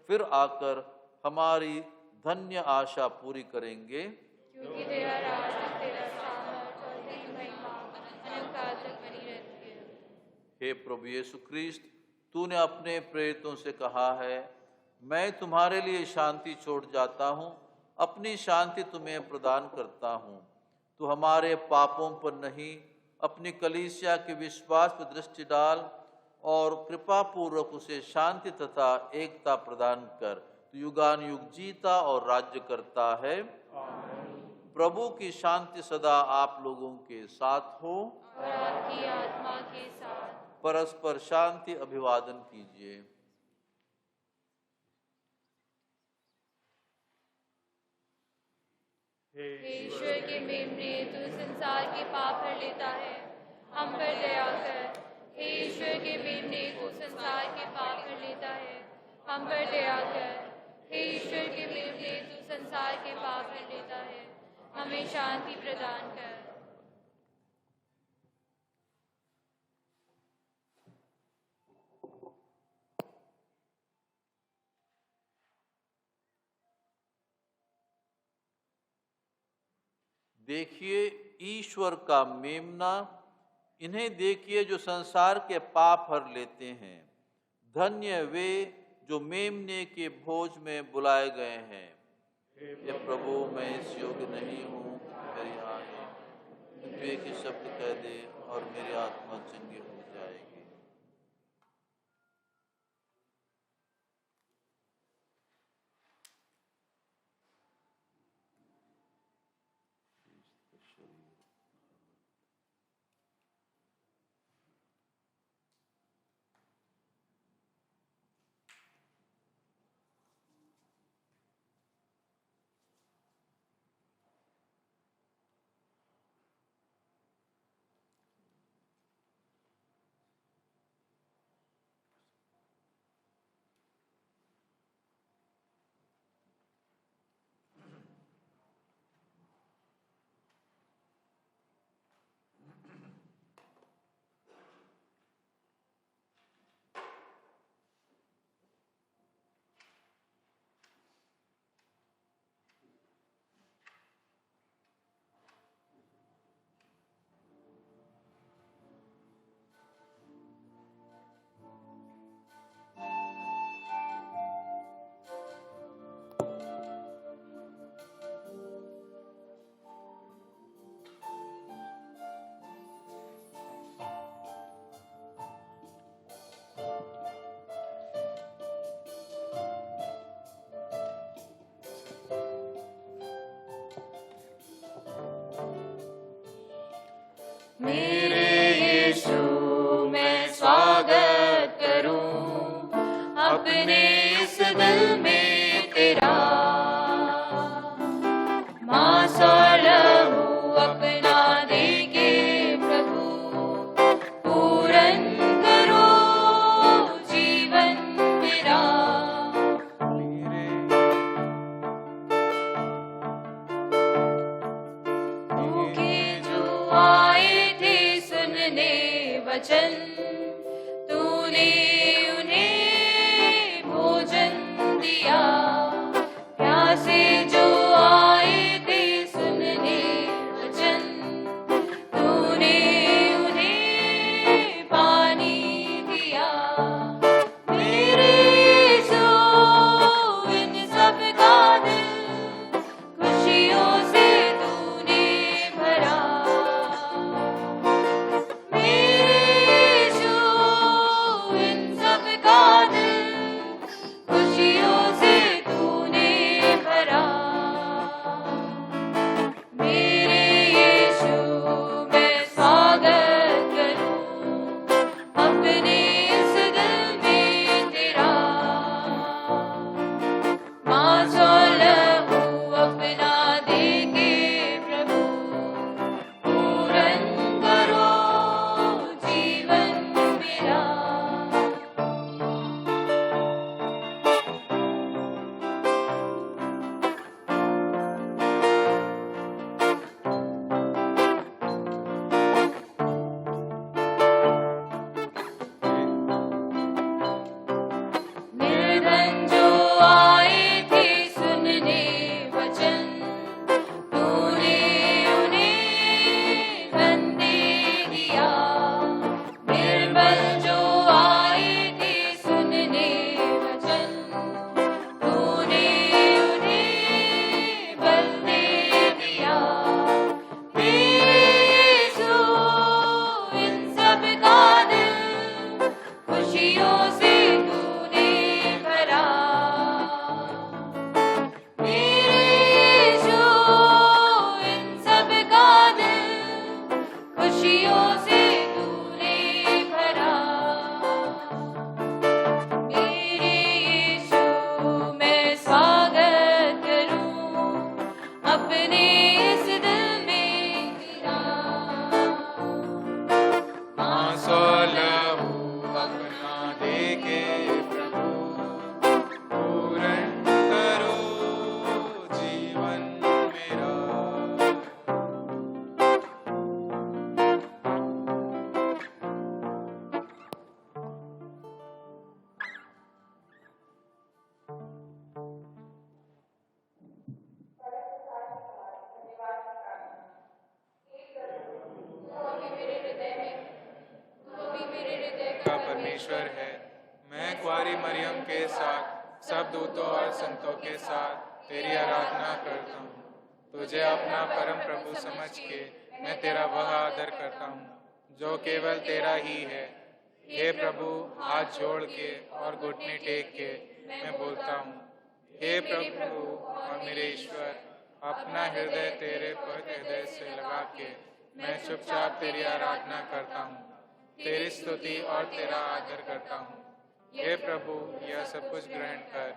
फिर आकर हमारी धन्य आशा पूरी करेंगे। क्योंकि तेरा राज, तेरा सामर्थ और तेरी महिमा अनंतकाल तक बनी रहती है। हे प्रभु यीशु ख्रीस्त, तूने अपने प्रेरितों से कहा है, मैं तुम्हारे लिए शांति छोड़ जाता हूँ, अपनी शांति तुम्हें प्रदान करता हूँ। तू हमारे पापों पर नहीं, अपनी कलीसिया के विश्वास पर दृष्टि डाल, और कृपा पूर्वक उसे शांति तथा एकता प्रदान कर। तू युगान युग जीता और राज्य करता है। प्रभु की शांति सदा आप लोगों के साथ हो, और आपकी आत्मा के साथ। परस्पर शांति अभिवादन कीजिए। ईश्वर के मेमने, तू संसार के पाप हर लेता है, हम पर दया कर। हे ईश्वर के मेमने, तू संसार के पाप हर लेता है, हम पर दया कर। हे ईश्वर के मेमने, तू संसार के पाप हर लेता है, हमें शांति प्रदान कर। देखिए ईश्वर का मेमना, इन्हें देखिए जो संसार के पाप हर लेते हैं। धन्य वे जो मेमने के भोज में बुलाए गए हैं। हे प्रभु, मैं इस योग्य नहीं हूँ, मेरी आए, तू एक ही शब्द कह दे और मेरी आत्मा चंगी हो जाएगी। मेरे यीशु, मैं स्वागत करूं अपने इस दिल में तेरा। मांस और लहू अपना दे के प्रभु, पूरन करो जीवन मेरा। भूखे जो आए वचन, तूने उन्हें भोजन दिया। प्यासे जो आए थे सुनने वचन, तूने उन्हें पानी दिया। मेरे यीशु, इन सब का दिल खुशियों से तूने भरा। मेरे कुंवारी मरियम के साथ सब दूतों और संतों के साथ तेरी आराधना करता हूँ। तुझे अपना परम प्रभु समझ के मैं तेरा वह आदर करता हूँ जो केवल तेरा ही है। हे प्रभु, हाथ जोड़ के और घुटने टेक के मैं बोलता हूँ, हे प्रभु और मेरे ईश्वर, अपना हृदय तेरे पवित्र हृदय से लगा के मैं चुपचाप तेरी आराधना करता हूँ, तेरी स्तुति और तेरा आदर करता हूँ। हे प्रभु, यह सब कुछ ग्रहण कर।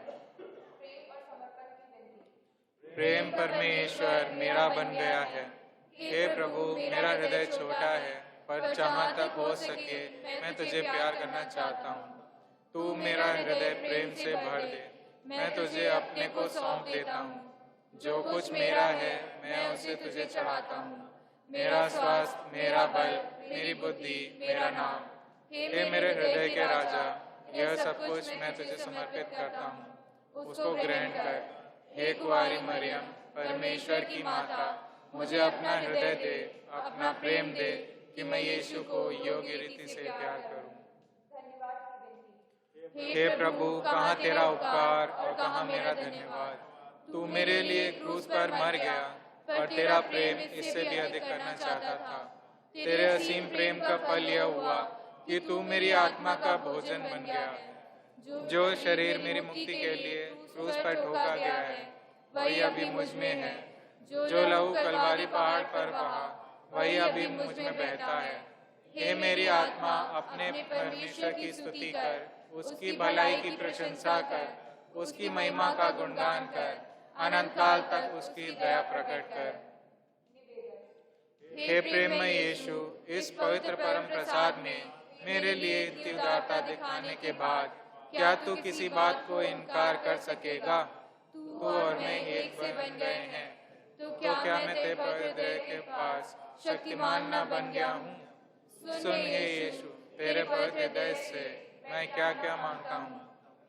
प्रेम परमेश्वर मेरा बन गया है। हे प्रभु, मेरा हृदय छोटा है, पर जहाँ तक हो सके मैं तुझे प्यार करना चाहता हूँ। तू मेरा हृदय प्रेम से भर दे। मैं तुझे अपने को सौंप देता हूँ। जो कुछ मेरा है मैं उसे तुझे चढ़ाता हूँ। मेरा स्वास्थ्य, मेरा बल, मेरी बुद्धि, मेरा नाम। हे मेरे हृदय के राजा, यह सब कुछ मैं तुझे समर्पित करता हूँ। उसको ग्रहण कर। हे कुंवारी मरियम, परमेश्वर की माता, मुझे अपना हृदय दे, अपना प्रेम दे कि मैं यीशु को योग्य रीति से प्यार करूं। हे प्रभु, कहाँ तेरा उपकार और कहाँ मेरा धन्यवाद। तू मेरे लिए क्रूस पर मर गया, पर तेरा प्रेम इससे भी अधिक करना चाहता था। तेरे असीम प्रेम का फल यह हुआ कि तू मेरी आत्मा का भोजन बन गया। जो शरीर मेरी मुक्ति के लिए क्रूस पर ठोका गया है, वही अभी मुझ में है। जो लहू कलवारी पहाड़ पर बहा, वही अभी मुझ में बहता है। हे मेरी आत्मा, अपने परमेश्वर की स्तुति कर, उसकी भलाई की प्रशंसा कर, उसकी महिमा का गुणगान कर, अनंत काल तक उसकी दया प्रकट कर। हे प्रेममय यीशु, इस पवित्र परम प्रसाद में मेरे लिए इतनी उदारता दिखाने के बाद क्या तू किसी बात को इनकार कर सकेगा? तू और मैं एक बन गए हैं, तो क्या मैं तेरे पवित्र हृदय के पास शक्तिमान न बन गया हूँ? सुन हे यीशु, तेरे पवित्र हृदय से मैं क्या क्या मांगता हूँ।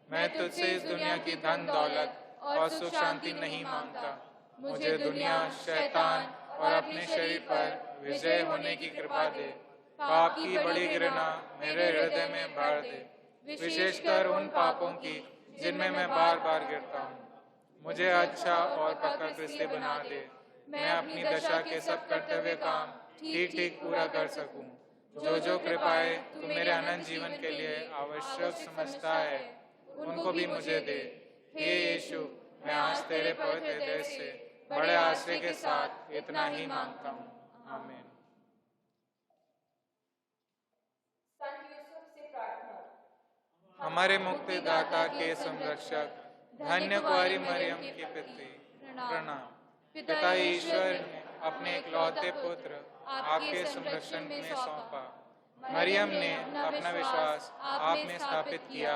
मैं तुझसे इस दुनिया की धन दौलत और सुख शांति नहीं मांगता। मुझे दुनिया, शैतान और अपने शरीर पर विजय होने की कृपा दे। पाप की बड़ी घृणा मेरे हृदय में भर दे, विशेषकर उन पापों की जिनमें मैं बार बार गिरता हूँ। मुझे अच्छा और पक्का क्रिस्ती बना दे। मैं अपनी दशा के सब कर्तव्य काम ठीक ठीक पूरा कर सकूं। जो कृपाएं तू मेरे अनंत जीवन के लिए आवश्यक समझता है, उनको भी मुझे दे। हे यीशु, मैं आज तेरे पवित्र हृदय से बड़े आश्रय के साथ इतना ही मांगता हूँ। आमीन। हमारे मुक्तिदाता के संरक्षक धन्य कुंवारी मरियम की पितृ, प्रणाम। पिता ईश्वर ने अपने इकलौते पुत्र आपके संरक्षण में सौंपा। मरियम ने अपना विश्वास आप में स्थापित किया।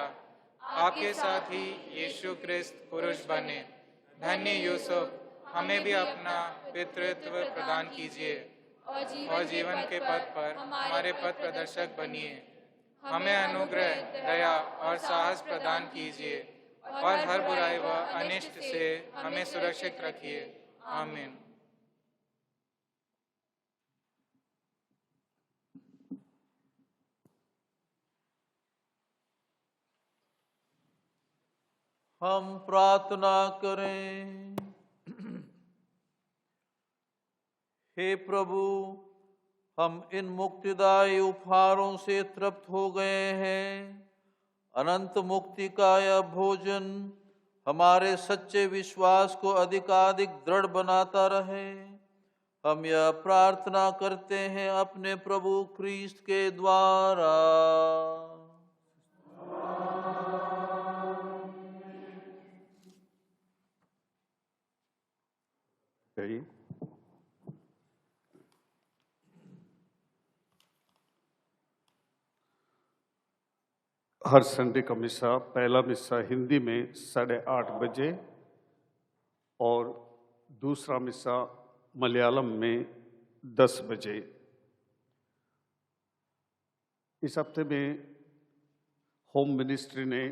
आपके साथ ही यीशु क्रिस्त पुरुष बने। धन्य यूसुफ, हमें भी अपना पितृत्व प्रदान कीजिए और जीवन के पथ पर हमारे पथ प्रदर्शक बनिए। हमें अनुग्रह, दया और साहस प्रदान कीजिए और हर बुराई व अनिष्ट से हमें सुरक्षित रखिए। आमीन। हम प्रार्थना करें। हे प्रभु, हम इन मुक्तिदायी उपहारों से तृप्त हो गए हैं। अनंत मुक्ति का यह भोजन हमारे सच्चे विश्वास को अधिकाधिक दृढ़ बनाता रहे। हम यह प्रार्थना करते हैं अपने प्रभु क्रिस्त के द्वारा। हर संडे का मिसा, पहला मिसा हिंदी में 8:30 बजे और दूसरा मिसा मलयालम में 10 बजे। इस हफ्ते में होम मिनिस्ट्री ने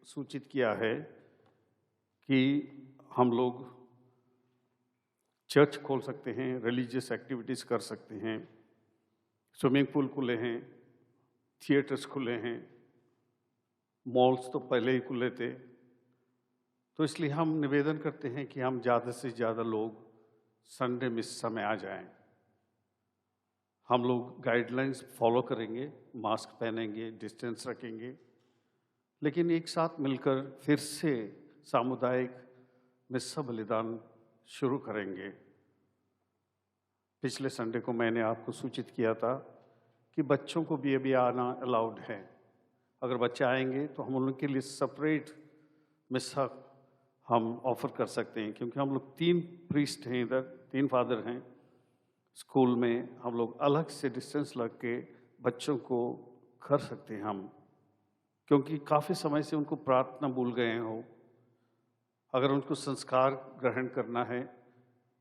सूचित किया है कि हम लोग चर्च खोल सकते हैं, रिलीजियस एक्टिविटीज़ कर सकते हैं, स्विमिंग पूल खुले हैं, थिएटर्स खुले हैं, मॉल्स तो पहले ही खुले थे, तो इसलिए हम निवेदन करते हैं कि हम ज़्यादा से ज़्यादा लोग संडे मिस्सा में आ जाएं। हम लोग गाइडलाइंस फॉलो करेंगे, मास्क पहनेंगे, डिस्टेंस रखेंगे, लेकिन एक साथ मिलकर फिर से सामुदायिक मिस्सा बलिदान शुरू करेंगे। पिछले संडे को मैंने आपको सूचित किया था कि बच्चों को भी अभी आना अलाउड है। अगर बच्चे आएंगे तो हम उनके लिए सेपरेट मिस्सा हम ऑफर कर सकते हैं, क्योंकि हम लोग 3 प्रीस्ट हैं इधर, 3 फादर हैं। स्कूल में हम लोग अलग से डिस्टेंस लग के बच्चों को कर सकते हैं हम, क्योंकि काफ़ी समय से उनको प्रार्थना भूल गए हो। अगर उनको संस्कार ग्रहण करना है,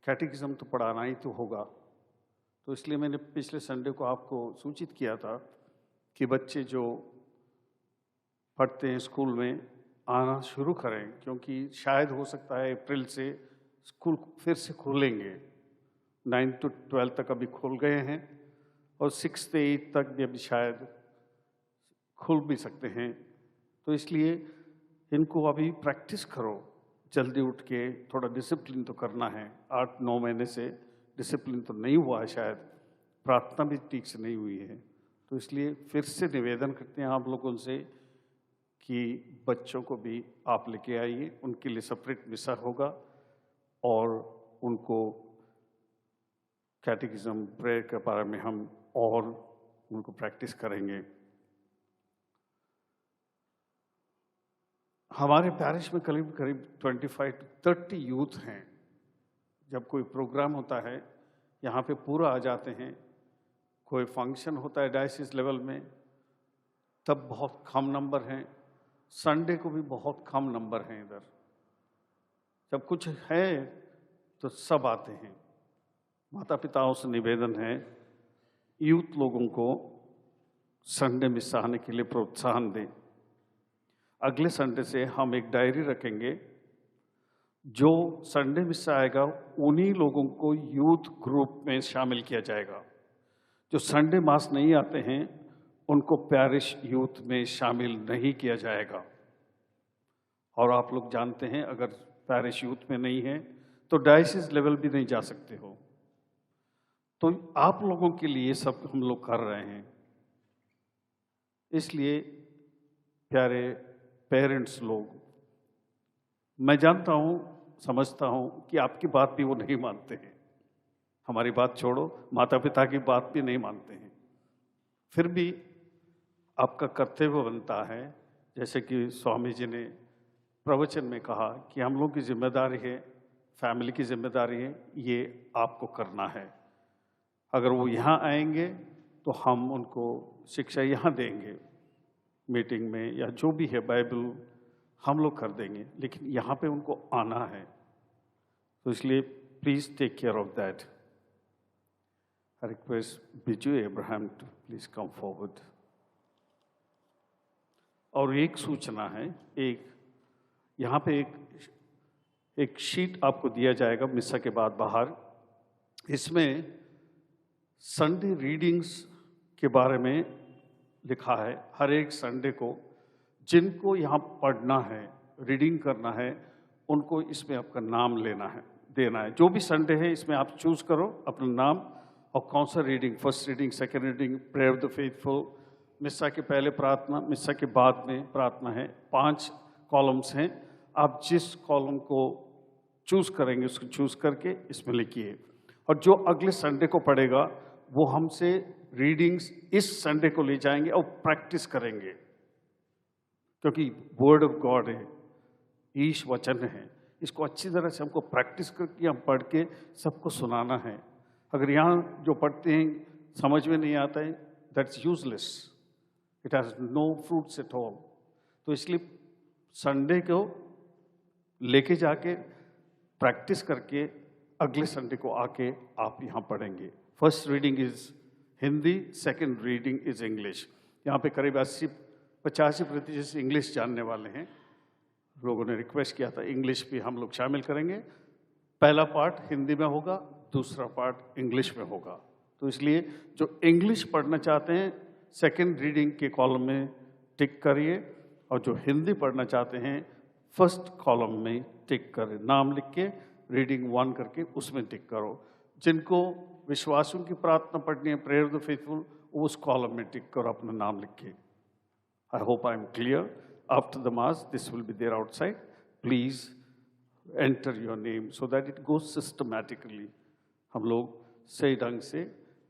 कैटेकिज्म तो पढ़ाना ही तो होगा। तो इसलिए मैंने पिछले संडे को आपको सूचित किया था कि बच्चे जो पढ़ते हैं स्कूल में आना शुरू करें, क्योंकि शायद हो सकता है अप्रैल से स्कूल फिर से खुलेंगे। 9 to 12 तक अभी खुल गए हैं और 6 से 8 तक भी अभी शायद खुल भी सकते हैं। तो इसलिए इनको अभी प्रैक्टिस करो, जल्दी उठ के थोड़ा डिसिप्लिन तो करना है। 8-9 महीने से डिसिप्लिन तो नहीं हुआ है, शायद प्रार्थना भी ठीक से नहीं हुई है। तो इसलिए फिर से निवेदन करते हैं आप लोगों से कि बच्चों को भी आप लेके आइए, उनके लिए सेपरेट मिसा होगा और उनको कैटेकिज्म प्रेयर के बारे में हम और उनको प्रैक्टिस करेंगे। हमारे पैरिश में करीब 25 to 30 यूथ हैं। जब कोई प्रोग्राम होता है यहाँ पे पूरा आ जाते हैं। कोई फंक्शन होता है डायसिस लेवल में तब बहुत कम नंबर हैं। संडे को भी बहुत कम नंबर हैं इधर। जब कुछ है तो सब आते हैं। माता पिताओं से निवेदन है, यूथ लोगों को संडे मिस आने के लिए प्रोत्साहन दें। अगले संडे से हम एक डायरी रखेंगे, जो संडे मिस आएगा उन्हीं लोगों को यूथ ग्रुप में शामिल किया जाएगा। जो संडे मास नहीं आते हैं उनको पैरिश यूथ में शामिल नहीं किया जाएगा। और आप लोग जानते हैं अगर पैरिश यूथ में नहीं है तो डायसिस लेवल भी नहीं जा सकते हो। तो आप लोगों के लिए सब हम लोग कर रहे हैं। इसलिए प्यारे पेरेंट्स लोग, मैं जानता हूँ, समझता हूँ कि आपकी बात भी वो नहीं मानते हैं। हमारी बात छोड़ो, माता पिता की बात भी नहीं मानते हैं। फिर भी आपका कर्तव्य बनता है, जैसे कि स्वामी जी ने प्रवचन में कहा कि हम लोग की जिम्मेदारी है, फैमिली की जिम्मेदारी है, ये आपको करना है। अगर वो यहाँ आएंगे तो हम उनको शिक्षा यहाँ देंगे, मीटिंग में या जो भी है बाइबल हम लोग कर देंगे, लेकिन यहाँ पे उनको आना है। तो इसलिए please take care of that. I request Biju Abraham to please come forward. और एक सूचना है, एक यहाँ पे एक शीट आपको दिया जाएगा मिसा के बाद बाहर। इसमें संडे रीडिंग्स के बारे में लिखा है। हर एक संडे को जिनको यहाँ पढ़ना है, रीडिंग करना है, उनको इसमें आपका नाम देना है। जो भी संडे है इसमें आप चूज करो अपना नाम और कौन सा reading, first reading, second reading, prayer of the faithful, मिसा के पहले प्रार्थना, मिसा के बाद में प्रार्थना है। 5 कॉलम्स हैं। आप जिस कॉलम को चूज करेंगे उसको चूज करके इसमें लिखिए। और जो अगले संडे को पढ़ेगा वो हमसे रीडिंग्स इस संडे को ले जाएंगे और प्रैक्टिस करेंगे, क्योंकि वर्ड ऑफ गॉड है, ईश वचन है। इसको अच्छी तरह से हमको प्रैक्टिस करके हम पढ़ के सबको सुनाना है। अगर यहाँ जो पढ़ते हैं समझ में नहीं आता है, that's useless, it has no fruits at all. तो इसलिए संडे को लेके जाके प्रैक्टिस करके अगले संडे को आके आप यहाँ पढ़ेंगे। First reading is Hindi, second reading is English. यहाँ पे करीब 80-85% इंग्लिश जानने वाले हैं। लोगों ने रिक्वेस्ट किया था इंग्लिश भी हम लोग शामिल करेंगे। पहला पार्ट हिंदी में होगा, दूसरा पार्ट इंग्लिश में होगा। तो इसलिए जो इंग्लिश पढ़ना चाहते हैं सेकंड रीडिंग के कॉलम में टिक करिए और जो हिंदी पढ़ना चाहते हैं फर्स्ट कॉलम में टिक करें, नाम लिख के रीडिंग 1 करके उसमें टिक करो। जिनको विश्वासियों की प्रार्थना पढ़नी है, प्रेयर ऑफ द फेथफुल, उस कॉलम में टिक करो अपना नाम लिख के। I hope I am clear. After the mass this will be there outside, please enter your name so that it goes systematically. हम लोग सही ढंग से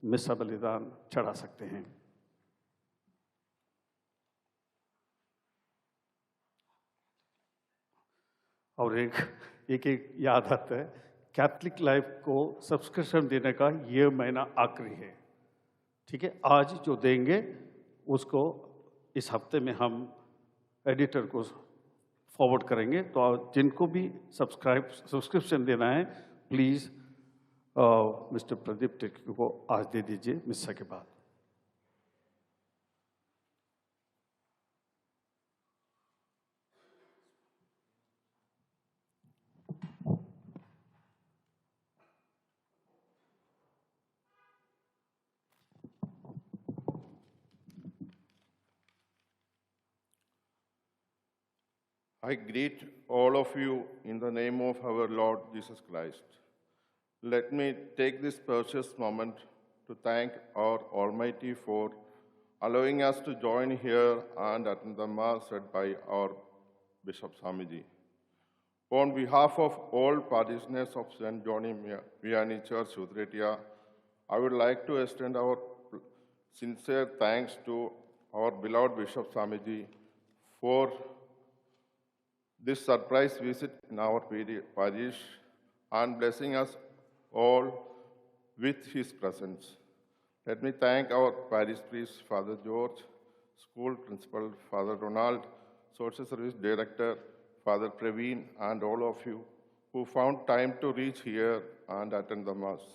मिसा बलिदान चढ़ा सकते हैं। और एक याद आता है, कैथलिक लाइफ को सब्सक्रिप्शन देने का ये महीना आखिरी है, ठीक है। आज जो देंगे उसको इस हफ्ते में हम एडिटर को फॉरवर्ड करेंगे। तो जिनको भी सब्सक्रिप्शन देना है प्लीज़ मिस्टर प्रदीप टिर्की को आज दे दीजिए मिस्सा के बाद। I greet all of you in the name of our Lord Jesus Christ. Let me take this precious moment to thank our Almighty for allowing us to join here and attend the Mass read by our Bishop Swamiji. On behalf of all parishioners of St. John Vianney Church, Udretiya, I would like to extend our sincere thanks to our beloved Bishop Swamiji for this surprise visit in our parish and blessing us all with his presence. Let me thank our parish priest, Father George, school principal, Father Ronald, social service director, Father Praveen, and all of you who found time to reach here and attend the Mass.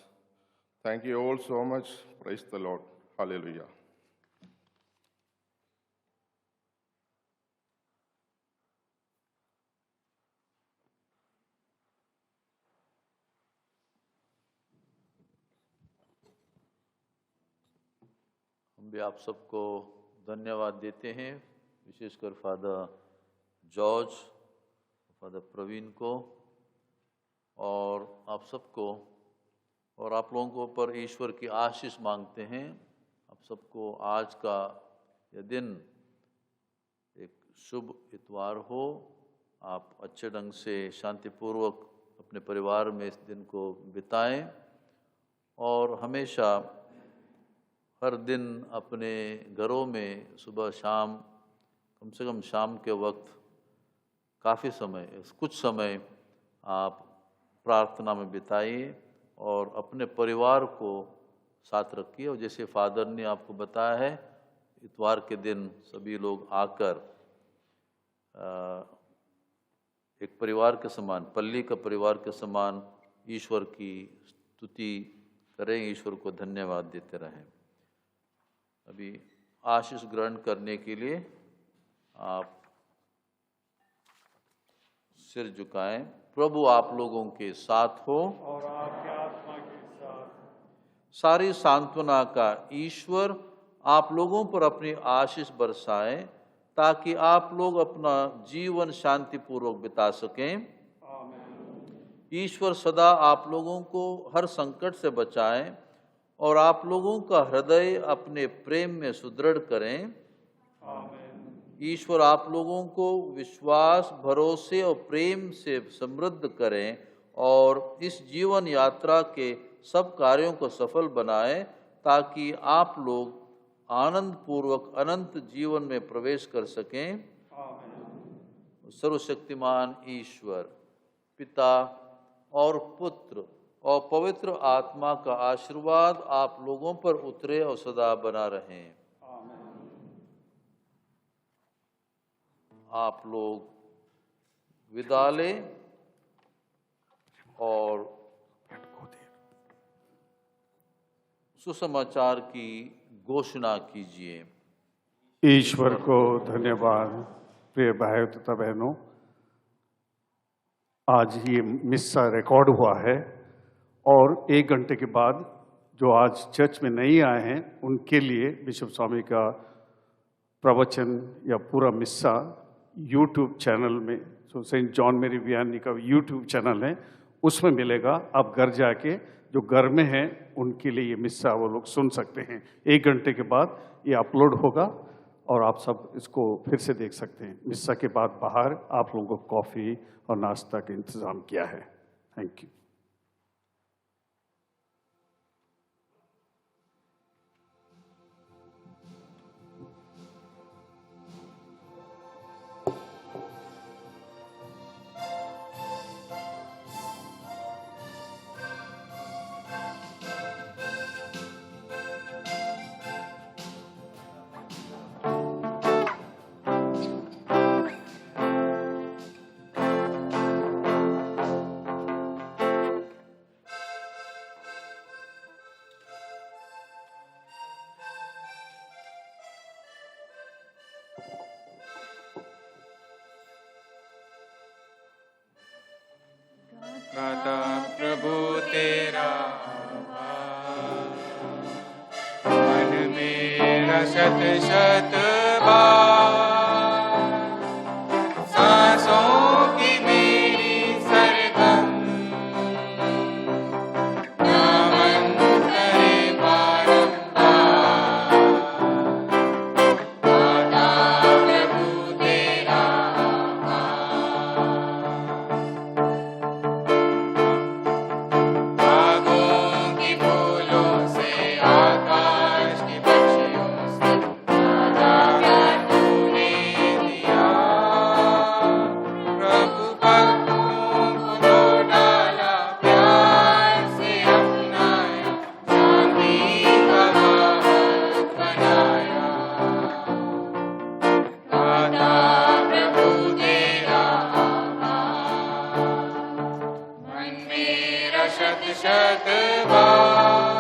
Thank you all so much. Praise the Lord. Hallelujah. हम भी आप सबको धन्यवाद देते हैं, विशेषकर फादर जॉर्ज, फादर प्रवीण को और आप सबको, और आप लोगों को पर ईश्वर की आशीष मांगते हैं। आप सबको आज का यह दिन एक शुभ इतवार हो, आप अच्छे ढंग से शांतिपूर्वक अपने परिवार में इस दिन को बिताएं और हमेशा हर दिन अपने घरों में सुबह शाम कम से कम शाम के वक्त काफ़ी समय, कुछ समय आप प्रार्थना में बिताइए और अपने परिवार को साथ रखिए। और जैसे फादर ने आपको बताया है, इतवार के दिन सभी लोग आकर एक परिवार के समान, पल्ली का परिवार के समान ईश्वर की स्तुति करें, ईश्वर को धन्यवाद देते रहें। अभी आशीष ग्रहण करने के लिए आप सिर झुकाएं। प्रभु आप लोगों के साथ हो और आपके आत्मा के साथ। सारी सांत्वना का ईश्वर आप लोगों पर अपनी आशीष बरसाए ताकि आप लोग अपना जीवन शांतिपूर्वक बिता सकें। ईश्वर सदा आप लोगों को हर संकट से बचाएं और आप लोगों का हृदय अपने प्रेम में सुदृढ़ करें। ईश्वर आप लोगों को विश्वास, भरोसे और प्रेम से समृद्ध करें और इस जीवन यात्रा के सब कार्यों को सफल बनाएं ताकि आप लोग आनंद पूर्वक अनंत जीवन में प्रवेश कर सकें। सर्वशक्तिमान ईश्वर पिता और पुत्र और पवित्र आत्मा का आशीर्वाद आप लोगों पर उतरे और सदा बना रहे। आप लोग विदा लें और सुसमाचार की घोषणा कीजिए। ईश्वर को धन्यवाद। प्रिय भाइयों तथा बहनों, आज ये मिस्सा रिकॉर्ड हुआ है और 1 घंटे के बाद जो आज चर्च में नहीं आए हैं उनके लिए बिशप स्वामी का प्रवचन या पूरा मिस्सा यूट्यूब चैनल में, जो सेंट जॉन मेरी वियानी का यूट्यूब चैनल है उसमें मिलेगा। आप घर जाके जो घर में हैं उनके लिए ये मिस्सा वो लोग सुन सकते हैं। 1 घंटे के बाद ये अपलोड होगा और आप सब इसको फिर से देख सकते हैं। मिस्सा के बाद बाहर आप लोगों को कॉफ़ी और नाश्ता का इंतज़ाम किया है। Thank you. गाता प्रभु तेरा मन मेरा शत शत बार, सांसों की मेरी सरगम नामन करे बारंबार। गाता प्रभु तेरा शत शत बार।